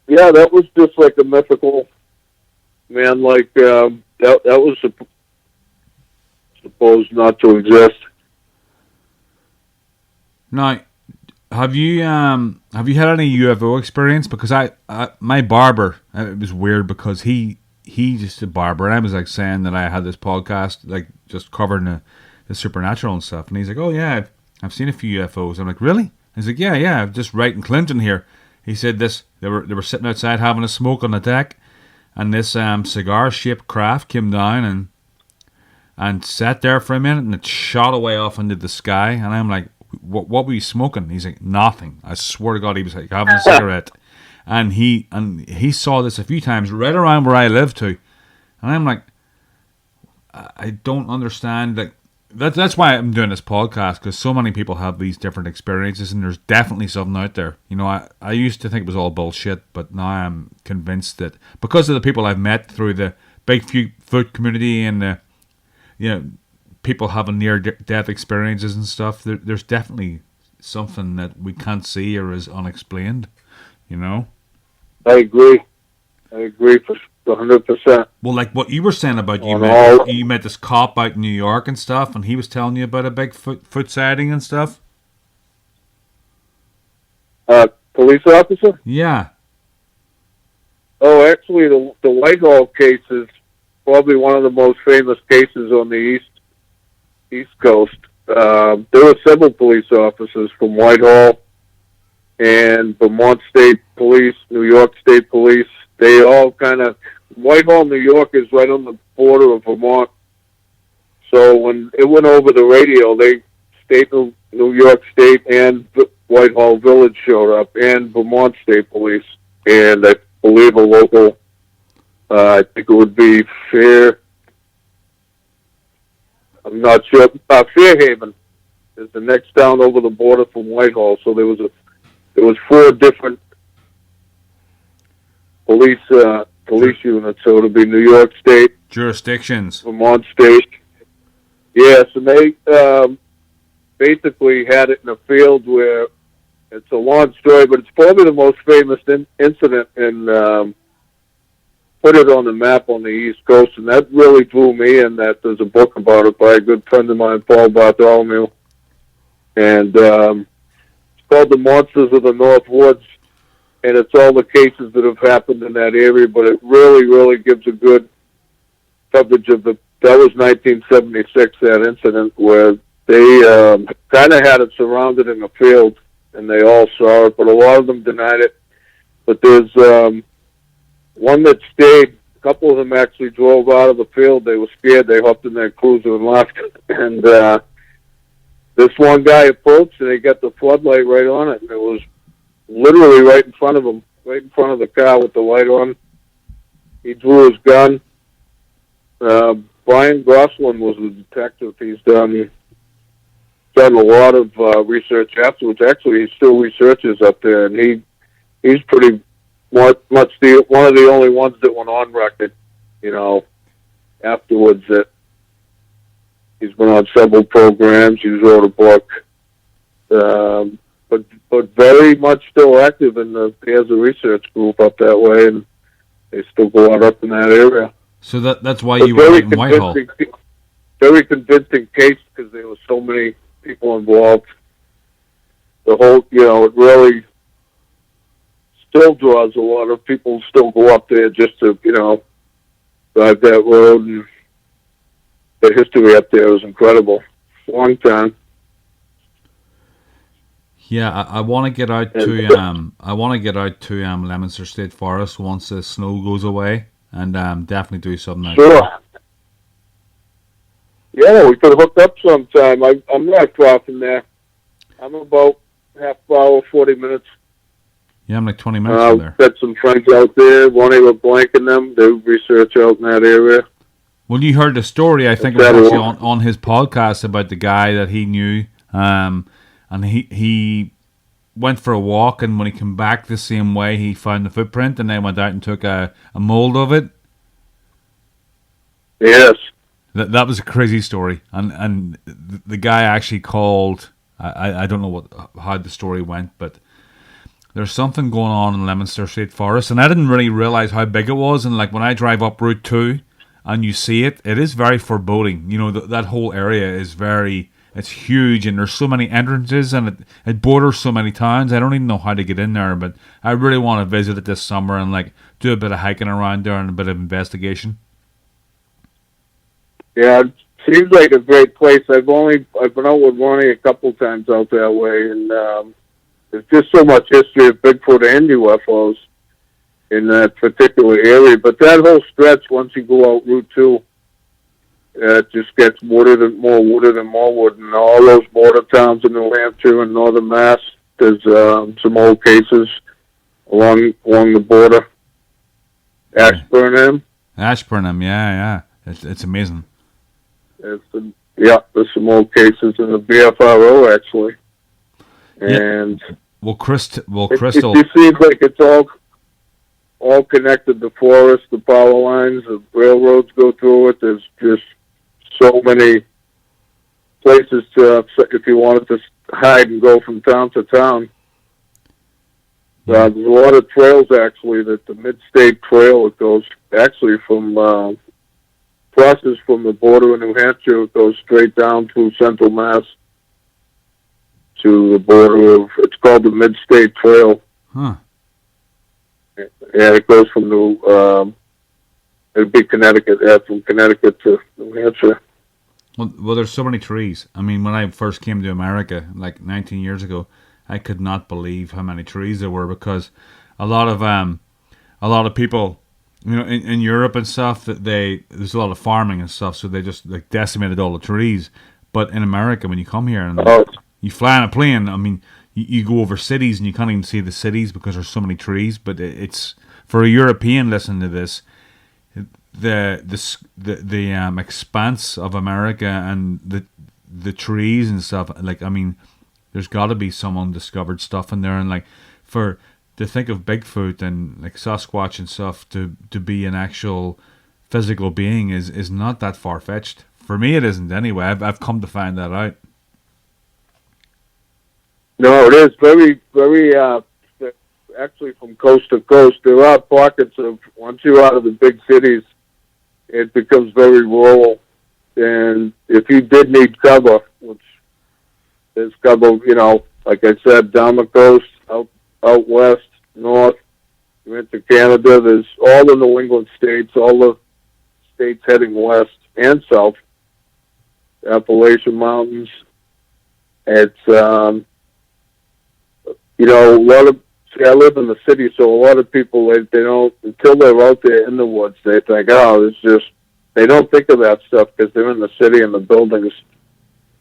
Yeah, that was just like a mythical man, like, that was supposed not to exist. Now, have you had any UFO experience? Because my barber, it was weird because he just a barber, and I was like saying that I had this podcast like just covering the supernatural and stuff, and he's like, oh yeah, I've seen a few UFOs. I'm like, really? He's like, yeah, just right in Clinton here. He said they were sitting outside having a smoke on the deck, and this cigar shaped craft came down and sat there for a minute, and it shot away off into the sky, and I'm like, what were you smoking? He's like, nothing. I swear to God, he was like having a cigarette, and he saw this a few times right around where I live too, and I'm like, I don't understand. Like that's why I'm doing this podcast, because so many people have these different experiences, and there's definitely something out there. You know, I used to think it was all bullshit, but now I'm convinced that because of the people I've met through the Bigfoot community and the people having near-death experiences and stuff, there's definitely something that we can't see or is unexplained, you know? I agree for 100%. Well, like what you were saying about you met this cop out in New York and stuff, and he was telling you about a Bigfoot sighting and stuff? Police officer? Yeah. Oh, actually, the Whitehall case is probably one of the most famous cases on the East Coast. There were several police officers from Whitehall and Vermont State Police, New York State Police. They all Whitehall, New York is right on the border of Vermont. So when it went over the radio, New York State and Whitehall Village showed up, and Vermont State Police, and I believe a local, I think it would be I'm not sure. Fairhaven is the next town over the border from Whitehall. So there was 4 different police units. So it'll be New York State jurisdictions, Vermont State. Yes, and they basically had it in a field where it's a long story, but it's probably the most famous incident in. Put it on the map on the East Coast, and that really drew me in. That there's a book about it by a good friend of mine, Paul Bartholomew, and it's called The Monsters of the North Woods, and it's all the cases that have happened in that area, but it really, really gives a good coverage of that was 1976, that incident, where they kind of had it surrounded in a field, and they all saw it, but a lot of them denied it. But there's one that stayed. A couple of them actually drove out of the field. They were scared. They hopped in their cruiser and left. And this one guy approached, and they got the floodlight right on it. And it was literally right in front of him, right in front of the car with the light on. He drew his gun. Brian Gosselin was the detective. He's done a lot of research afterwards. Actually, he still researches up there, and he's pretty much one of the only ones that went on record, afterwards, that he's been on several programs. He's wrote a book, but very much still active he has a research group up that way, and they still go out up in that area. So that's why you were in Whitehall. Very convincing case, because there were so many people involved. The whole, it really still draws a lot of people. Still go up there just to, drive that road, and the history up there is incredible. Long time. Yeah, I want to get out to Leominster State Forest once the snow goes away, and definitely do something like Sure. that. Yeah, we could hook up sometime. I'm not far from there. I'm about half hour, 40 minutes. Yeah, I'm like 20 minutes from there. Got some friends out there. Ronnie LeBlanc and them. They research out in that area. Well, you heard the story, I think it was actually on his podcast, about the guy that he knew, and he went for a walk, and when he came back the same way, he found the footprint, and then went out and took a mold of it. Yes. That was a crazy story, and the guy actually called. I don't know how the story went, but there's something going on in Leominster State Forest, and I didn't really realize how big it was. And like when I drive up Route 2 and you see it, it is very foreboding. That whole area is It's huge, and there's so many entrances, and it borders so many towns. I don't even know how to get in there, but I really want to visit it this summer and like do a bit of hiking around there and a bit of investigation. Yeah, it seems like a great place. I've been out with Ronnie a couple times out that way, and there's just so much history of Bigfoot and UFOs in that particular area. But that whole stretch, once you go out Route 2, it just gets wooded and more wooded and more wooded. And all those border towns in New Hampshire and northern Mass, there's some old cases along the border. Ashburnham. Ashburnham, yeah. It's amazing. There's some old cases in the BFRO, actually. And Crystal. It seems like it's all connected. The forest, the power lines, the railroads go through it. There's just so many places if you wanted to hide and go from town to town. There's a lot of trails, actually, that the Mid-State Trail, it goes actually crosses from the border of New Hampshire, it goes straight down through Central Mass to the border of, it's called the Mid-State Trail. Huh. Yeah, it goes from it'd be Connecticut, from Connecticut to New Hampshire. Well, there's so many trees. I mean, when I first came to America, like 19 years ago, I could not believe how many trees there were, because a lot of people, you know, in Europe and stuff, there's a lot of farming and stuff, so they just like decimated all the trees. But in America, when you come here and you fly on a plane, I mean, you go over cities and you can't even see the cities because there's so many trees. But it's for a European listening to this, the expanse of America and the trees and stuff. Like, I mean, there's got to be some undiscovered stuff in there, and like to think of Bigfoot and like Sasquatch and stuff to be an actual physical being is not that far fetched. For me, it isn't anyway. I've come to find that out. No, it is very, very. Actually, from coast to coast, there are pockets of, once you're out of the big cities, it becomes very rural. And if you did need cover, which there's cover, you know, like I said, down the coast, out west, north, you into Canada, there's all the New England states, all the states heading west and south, Appalachian Mountains. It's, you know, I live in the city, so a lot of people, they don't, until they're out there in the woods, they think, they don't think of that stuff because they're in the city and the buildings.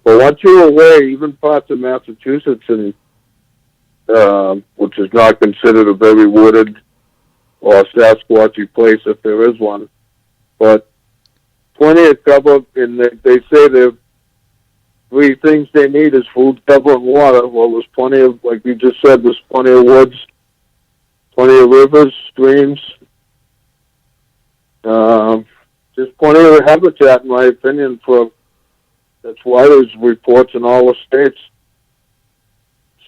But once you're away, even parts of Massachusetts, and which is not considered a very wooded or Sasquatchy place if there is one, but plenty of cover, and they say the three things they need is food, cover, and water. Well, there's plenty of, like you just said, there's plenty of woods, plenty of rivers, streams, just plenty of habitat, in my opinion. That's why there's reports in all the states.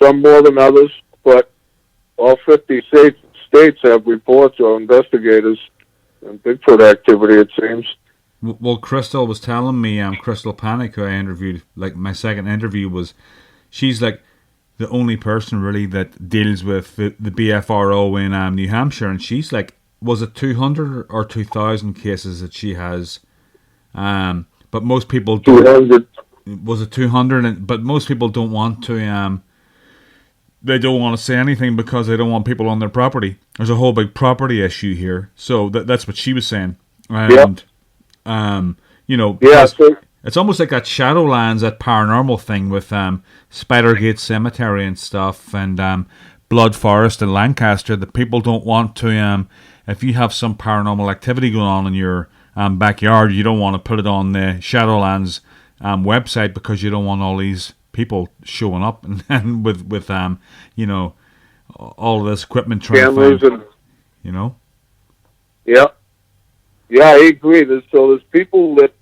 Some more than others, but all 50 states have reports or investigators and Bigfoot activity, it seems. Well, Crystal was telling me, Crystal Panic, who I interviewed, like my second interview was, she's like the only person really that deals with the BFRO in New Hampshire, and she's like, was it 200 or 2,000 cases that she has? But most people don't. 200. Was it 200? But most people don't want to. They don't want to say anything because they don't want people on their property. There's a whole big property issue here. So that's what she was saying. And, yep. You know, so it's almost like that Shadowlands, that paranormal thing with Spidergate Cemetery and stuff, and Blood Forest in Lancaster, that people don't want to. If you have some paranormal activity going on in your backyard, you don't want to put it on the Shadowlands website because you don't want all these people showing up and with you know, all of this equipment trying cameras to find, you know. Yeah, I agree. There's people that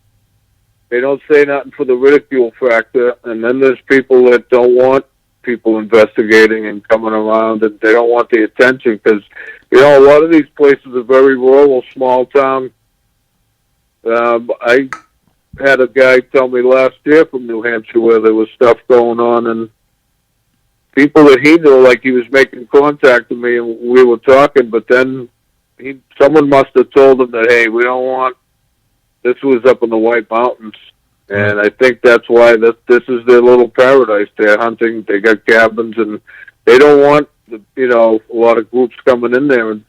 they don't say nothing for the ridicule factor, and then there's people that don't want people investigating and coming around, and they don't want the attention because, you know, a lot of these places are very rural, small town. had a guy tell me last year from New Hampshire where there was stuff going on, and people that he knew, like he was making contact with me, and we were talking, but then someone must have told him that, hey, we don't want, this was up in the White Mountains, and I think that's why this is their little paradise. They're hunting, they got cabins, and they don't want, a lot of groups coming in there, and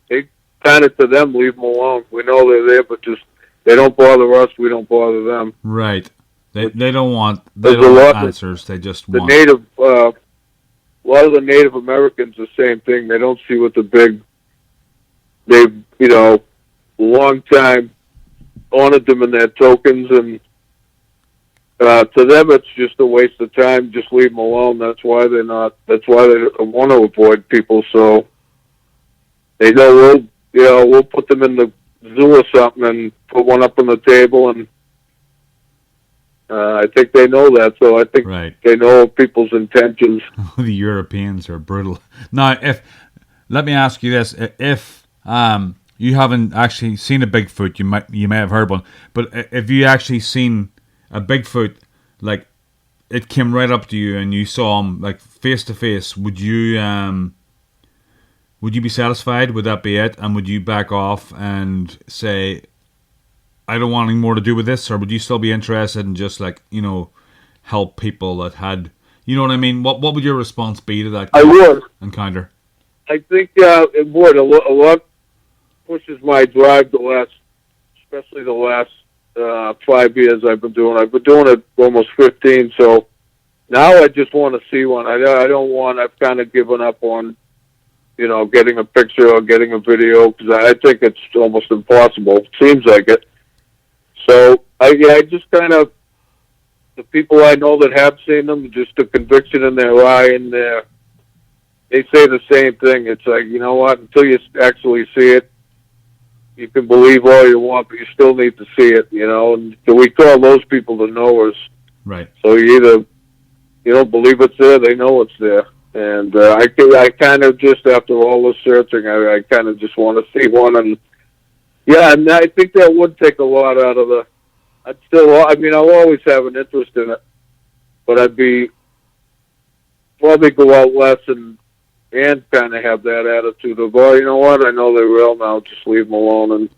they kind of, to them, leave them alone. We know they're there, but just, they don't bother us, we don't bother them. Right. They don't want answers, they just the want... native, a lot of the Native Americans, the same thing. They don't see what they've, long time honored them in their tokens, and to them it's just a waste of time. Just leave them alone. That's why they want to avoid people. So they know we'll put them in the zoo or something and put one up on the table, and I think they know that. So I think they know people's intentions. The Europeans are brutal. Now, let me ask you this: if you haven't actually seen a Bigfoot, you may have heard one, but if you actually seen a Bigfoot, like it came right up to you and you saw him like face to face, would you be satisfied? Would that be it? And would you back off and say, I don't want any more to do with this? Or would you still be interested in just help people that had, you know what I mean? What would your response be to that encounter? I think it would. A lot pushes my drive especially the last 5 years I've been doing. I've been doing it almost 15, so now I just want to see one. I've kind of given up on, getting a picture or getting a video, because I think it's almost impossible. It seems like it. So I just kind of, the people I know that have seen them, just the conviction in their eye, and they say the same thing. It's like, you know what, until you actually see it, you can believe all you want, but you still need to see it, and we call those people the knowers. Right. So you don't believe it's there, they know it's there. And I kind of just, after all the searching, I kind of just want to see one. And yeah, and I think that would take a lot out of I'll always have an interest in it, but I'd probably go out less and kind of have that attitude of, oh, you know what, I know they're real now, just leave them alone. And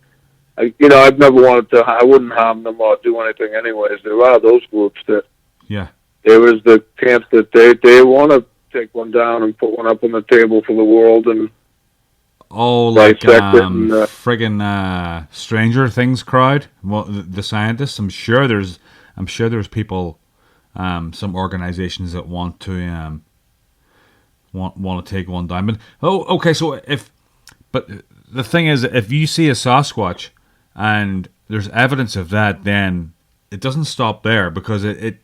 I've never wanted to, I wouldn't harm them or do anything anyways. There are those groups that, there is the camp that they want to take one down and put one up on the table for the world and like friggin' Stranger Things crowd. Well, the scientists. I'm sure there's people, some organizations that want to want to take one down. But okay. So but the thing is, if you see a Sasquatch and there's evidence of that, then it doesn't stop there, because it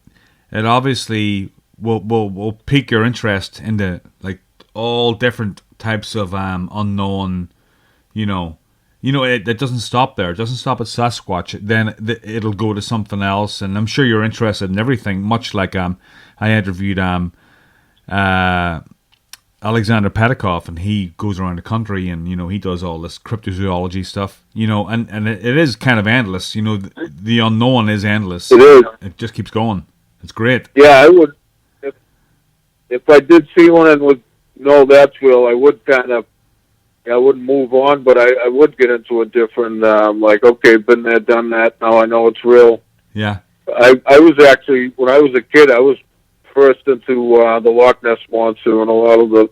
obviously will pique your interest into like all different types of unknown, it doesn't stop there. It doesn't stop at Sasquatch. Then it'll go to something else, and I'm sure you're interested in everything. Much like I interviewed Alexander Petikoff, and he goes around the country, and he does all this cryptozoology stuff. And it is kind of endless. The unknown is endless. It is. It just keeps going. It's great. Yeah, I would. If I did see one and would know that's real, I would I wouldn't move on, but I would get into a different, like, okay, been there, done that, now I know it's real. Yeah. I was actually, when I was a kid, I was first into the Loch Ness Monster and a lot of the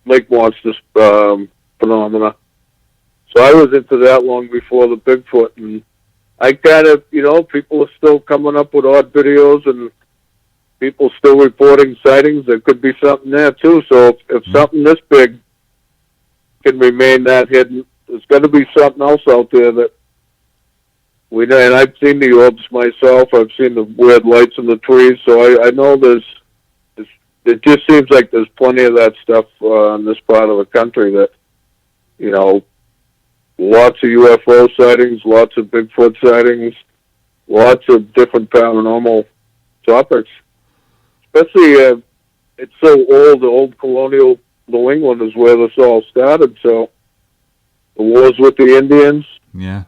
lake monsters phenomena. So I was into that long before the Bigfoot, and I kind of, people are still coming up with odd videos, and people still reporting sightings. There could be something there too. So if something this big can remain that hidden, there's got to be something else out there that we know. And I've seen the orbs myself. I've seen the weird lights in the trees. So I know it just seems like there's plenty of that stuff in this part of the country that, lots of UFO sightings, lots of Bigfoot sightings, lots of different paranormal topics. Especially, it's so old, the old colonial New England is where this all started, so the wars with the Indians. Yeah.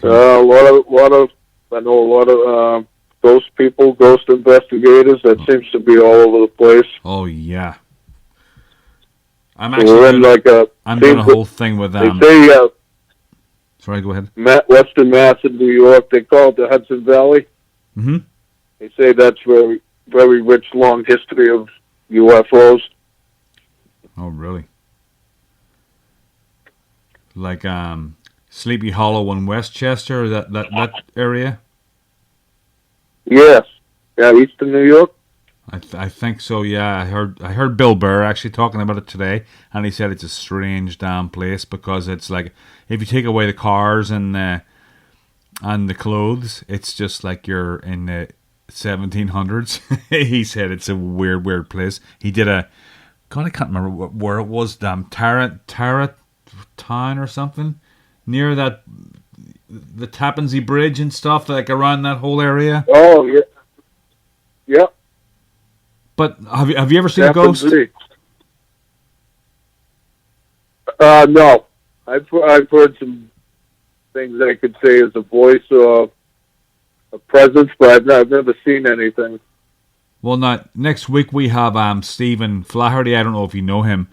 A lot of I know a lot of ghost people, ghost investigators. That seems to be all over the place. Oh yeah. I'm So we're in like a. I'm doing a whole thing with them. They say Sorry, go ahead. Western Mass in New York. They call it the Hudson Valley. Mm-hmm. They say that's very, very rich, long history of UFOs. Oh, really? Like Sleepy Hollow in Westchester, that area? Yes. Yeah, Eastern New York. I think so. Yeah, I heard Bill Burr actually talking about it today, and he said it's a strange damn place because it's like if you take away the cars and the clothes, it's just like you're in the 1700s. He said it's a weird place. He did a God, I can't remember where it was. Tara Town or something near that the Tappan Zee Bridge and stuff, like around that whole area. Oh yeah. Yep. But have you ever seen a ghost? No. I've heard some things I could say as a voice or a presence, but I've never seen anything. Well, now next week we have Stephen Flaherty. I don't know if you know him,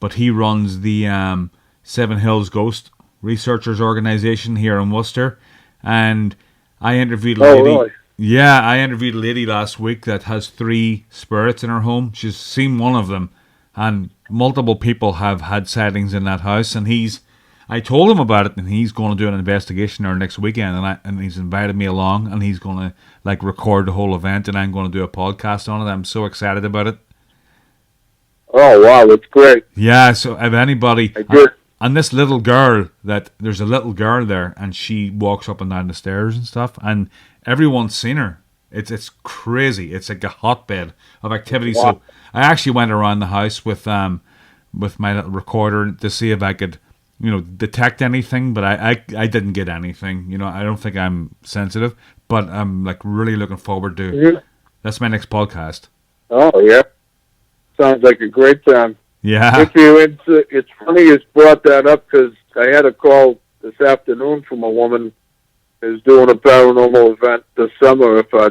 but he runs the Seven Hills Ghost Researchers Organization here in Worcester, and I interviewed a lady. Oh, really? Yeah, I interviewed a lady last week that has 3 spirits in her home. She's seen one of them, and multiple people have had sightings in that house. And I told him about it, and he's going to do an investigation there next weekend, and he's invited me along, and he's going to like record the whole event, and I'm going to do a podcast on it. I'm so excited about it. Oh wow, that's great. Yeah, so if anybody, and this little girl, there's a little girl there, and she walks up and down the stairs and stuff, and everyone's seen her. It's crazy. It's like a hotbed of activity. Wow. So I actually went around the house with my little recorder to see if I could, detect anything, but I didn't get anything. I don't think I'm sensitive, but I'm like really looking forward to. Mm-hmm. That's my next podcast. Oh yeah, sounds like a great time. Yeah. It's funny you brought that up because I had a call this afternoon from a woman who's doing a paranormal event this summer if I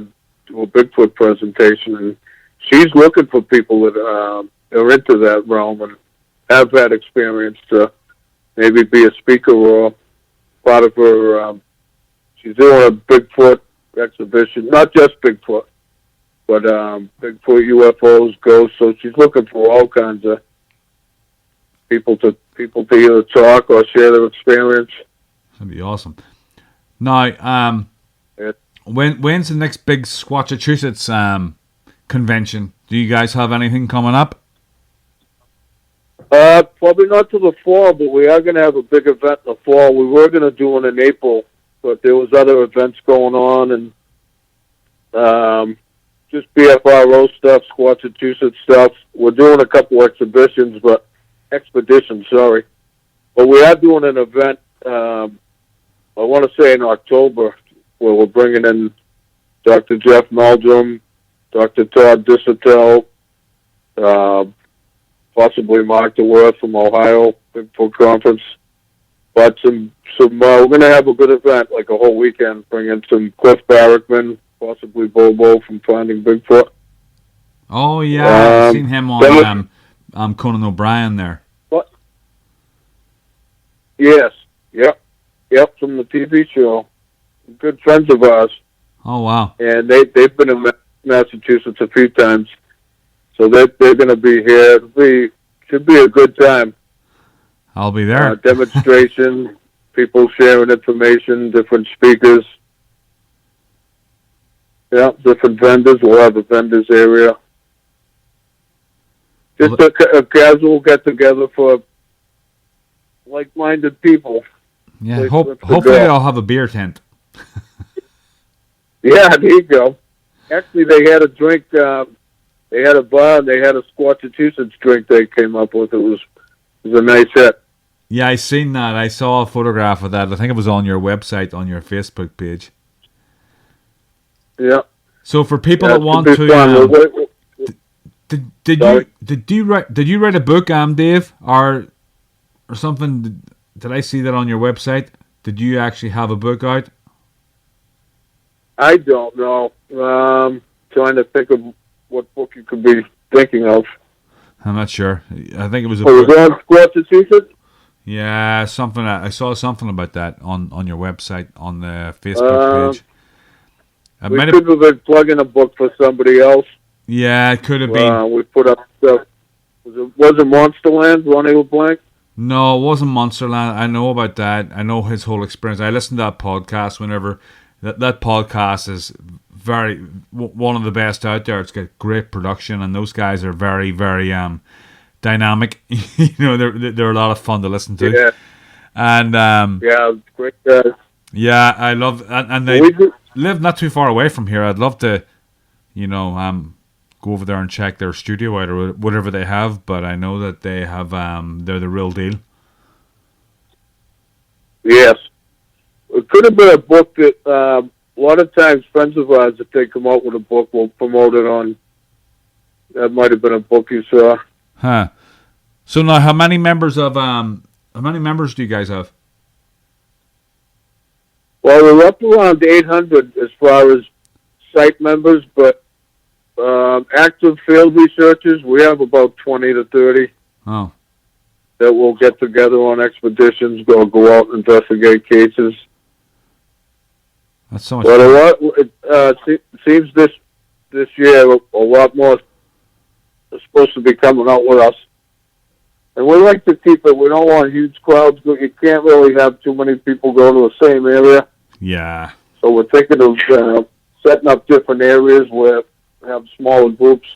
do a Bigfoot presentation, and she's looking for people that are into that realm and have had experience to maybe be a speaker or part of her. She's doing a Bigfoot exhibition, not just Bigfoot, but Bigfoot, UFOs, ghosts. So she's looking for all kinds of people to either talk or share their experience. That'd be awesome. Now, when's the next big Squatchachusetts convention? Do you guys have anything coming up? Probably not till the fall, but we are going to have a big event in the fall. We were going to do it in April, but there was other events going on, and just BFRO stuff, Squatchachusetts stuff. We're doing a couple expeditions, but we are doing an event, I want to say in October, where we're bringing in Dr. Jeff Meldrum, Dr. Todd Dissertel, possibly Mark DeWorth from Ohio, Bigfoot Conference. But we're going to have a good event, like a whole weekend, bring in some Cliff Barrickman, possibly Bobo from Finding Bigfoot. Oh, yeah, I've seen him on Conan O'Brien there. What? Yes, yep, from the TV show. Good friends of ours. Oh, wow. And they've been in Massachusetts a few times. So they're going to be here. Should be a good time. I'll be there. Demonstration, people sharing information, different speakers. Yeah, different vendors. We'll have a vendors area. Just a casual get-together for like-minded people. Yeah, hopefully I'll have a beer tent. Yeah, there you go. Actually, they had a drink. They had a bar, and they had a Squatchachusetts drink they came up with. It was a nice hit. Yeah, I seen that. I saw a photograph of that. I think it was on your website, on your Facebook page. Yeah. So for people that want to, did you write a book, Dave, or something? Did I see that on your website? Did you actually have a book out? I don't know. Trying to think of what book you could be thinking of. I'm not sure. I think it was a Was book. it on Squatchachusetts? Yeah, something. I saw something about that on your website, on the Facebook page. We could have been plugging a book for somebody else. Yeah, it could have been. We put up stuff. Was it Monsterland, Ronnie LeBlanc? No, it wasn't Monsterland. I know about that. I know his whole experience. I listened to that podcast whenever. That podcast is one of the best out there. It's got great production, and those guys are very, very dynamic. They're a lot of fun to listen to. Yeah. And yeah, great guys. Yeah, I love, and they live not too far away from here. I'd love to, go over there and check their studio out or whatever they have. But I know that they have, they're the real deal. Yes, it could have been a book that a lot of times friends of ours, if they come out with a book, we'll promote it on. That might have been a book you saw. Huh. So now, how many members do you guys have? Well, we're up around 800 as far as site members, but active field researchers, we have about 20 to 30. Oh. That will get together on expeditions, go out and investigate cases. That's so much fun. It seems this year a lot more are supposed to be coming out with us. And we like to keep it. We don't want huge crowds. You can't really have too many people go to the same area. Yeah. So we're thinking of setting up different areas where we have smaller groups.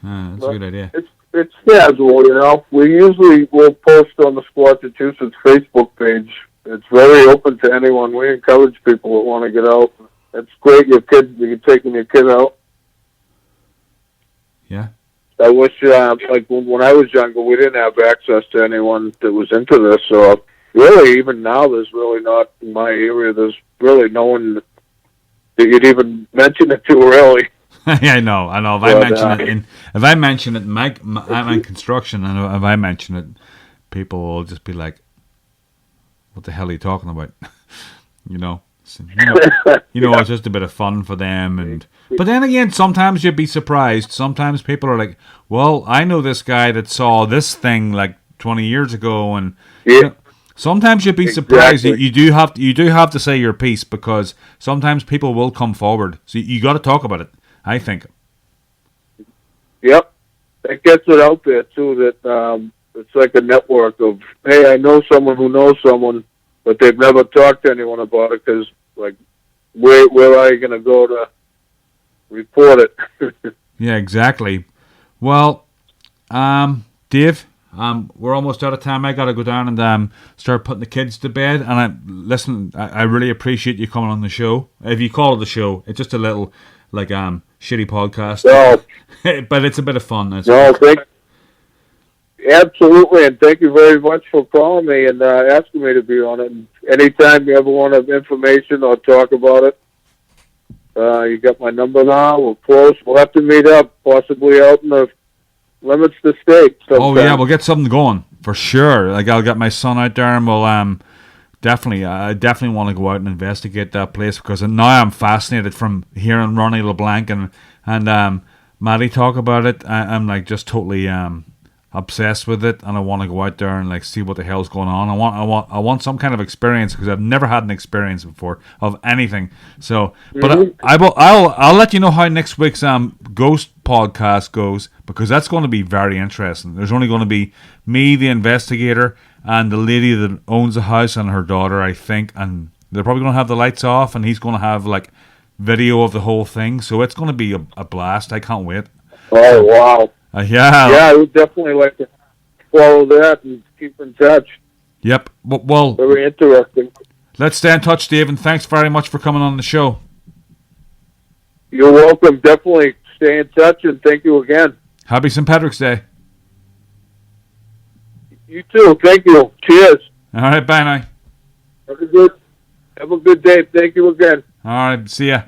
That's a good idea. It's casual, We usually will post on the Squatchachusetts Facebook page. It's very open to anyone. We encourage people that want to get out. It's great. You're taking your kid out. Yeah. I wish, when I was younger, we didn't have access to anyone that was into this. So really, even now, there's really not in my area. There's really no one that you'd even mention it to, really. Yeah, I know. If I mention it in I'm in construction, I know if I mention it, people will just be like, "What the hell are you talking about?" It's just a bit of fun for them. But then again, sometimes you'd be surprised. Sometimes people are like, "Well, I know this guy that saw this thing like 20 years ago," and sometimes you'd be surprised. You do have to say your piece, because sometimes people will come forward. So you got to talk about it, I think. Yep, it gets it out there too. That it's like a network of, hey, I know someone who knows someone, but they've never talked to anyone about it because, where are you going to go to report it? Yeah, exactly. Well, Dave, we're almost out of time. I got to go down and start putting the kids to bed. And I really appreciate you coming on the show. If you call it the show, it's just a little shitty podcast. No. But it's a bit of fun. Absolutely, and thank you very much for calling me and asking me to be on it. And anytime you ever want information or talk about it, you got my number now. We're close. We'll have to meet up, possibly out in the limits of the state. Oh yeah, we'll get something going for sure. I'll get my son out there, and we'll I definitely want to go out and investigate that place, because now I'm fascinated from hearing Ronnie LeBlanc and Maddie talk about it. I'm just totally obsessed with it, and I want to go out there and see what the hell's going on. I want some kind of experience, because I've never had an experience before of anything. So, but I'll let you know how next week's ghost podcast goes, because that's going to be very interesting. There's only going to be me, the investigator, and the lady that owns the house and her daughter, I think, and they're probably going to have the lights off, and he's going to have video of the whole thing. So it's going to be a blast. I can't wait. Oh wow. Yeah, I would definitely like to follow that and keep in touch. Yep. Well, very interesting. Let's stay in touch, Dave, and thanks very much for coming on the show. You're welcome. Definitely stay in touch, and thank you again. Happy St. Patrick's Day. You too. Thank you. Cheers. All right, bye now. Have a good day. Thank you again. All right, see ya.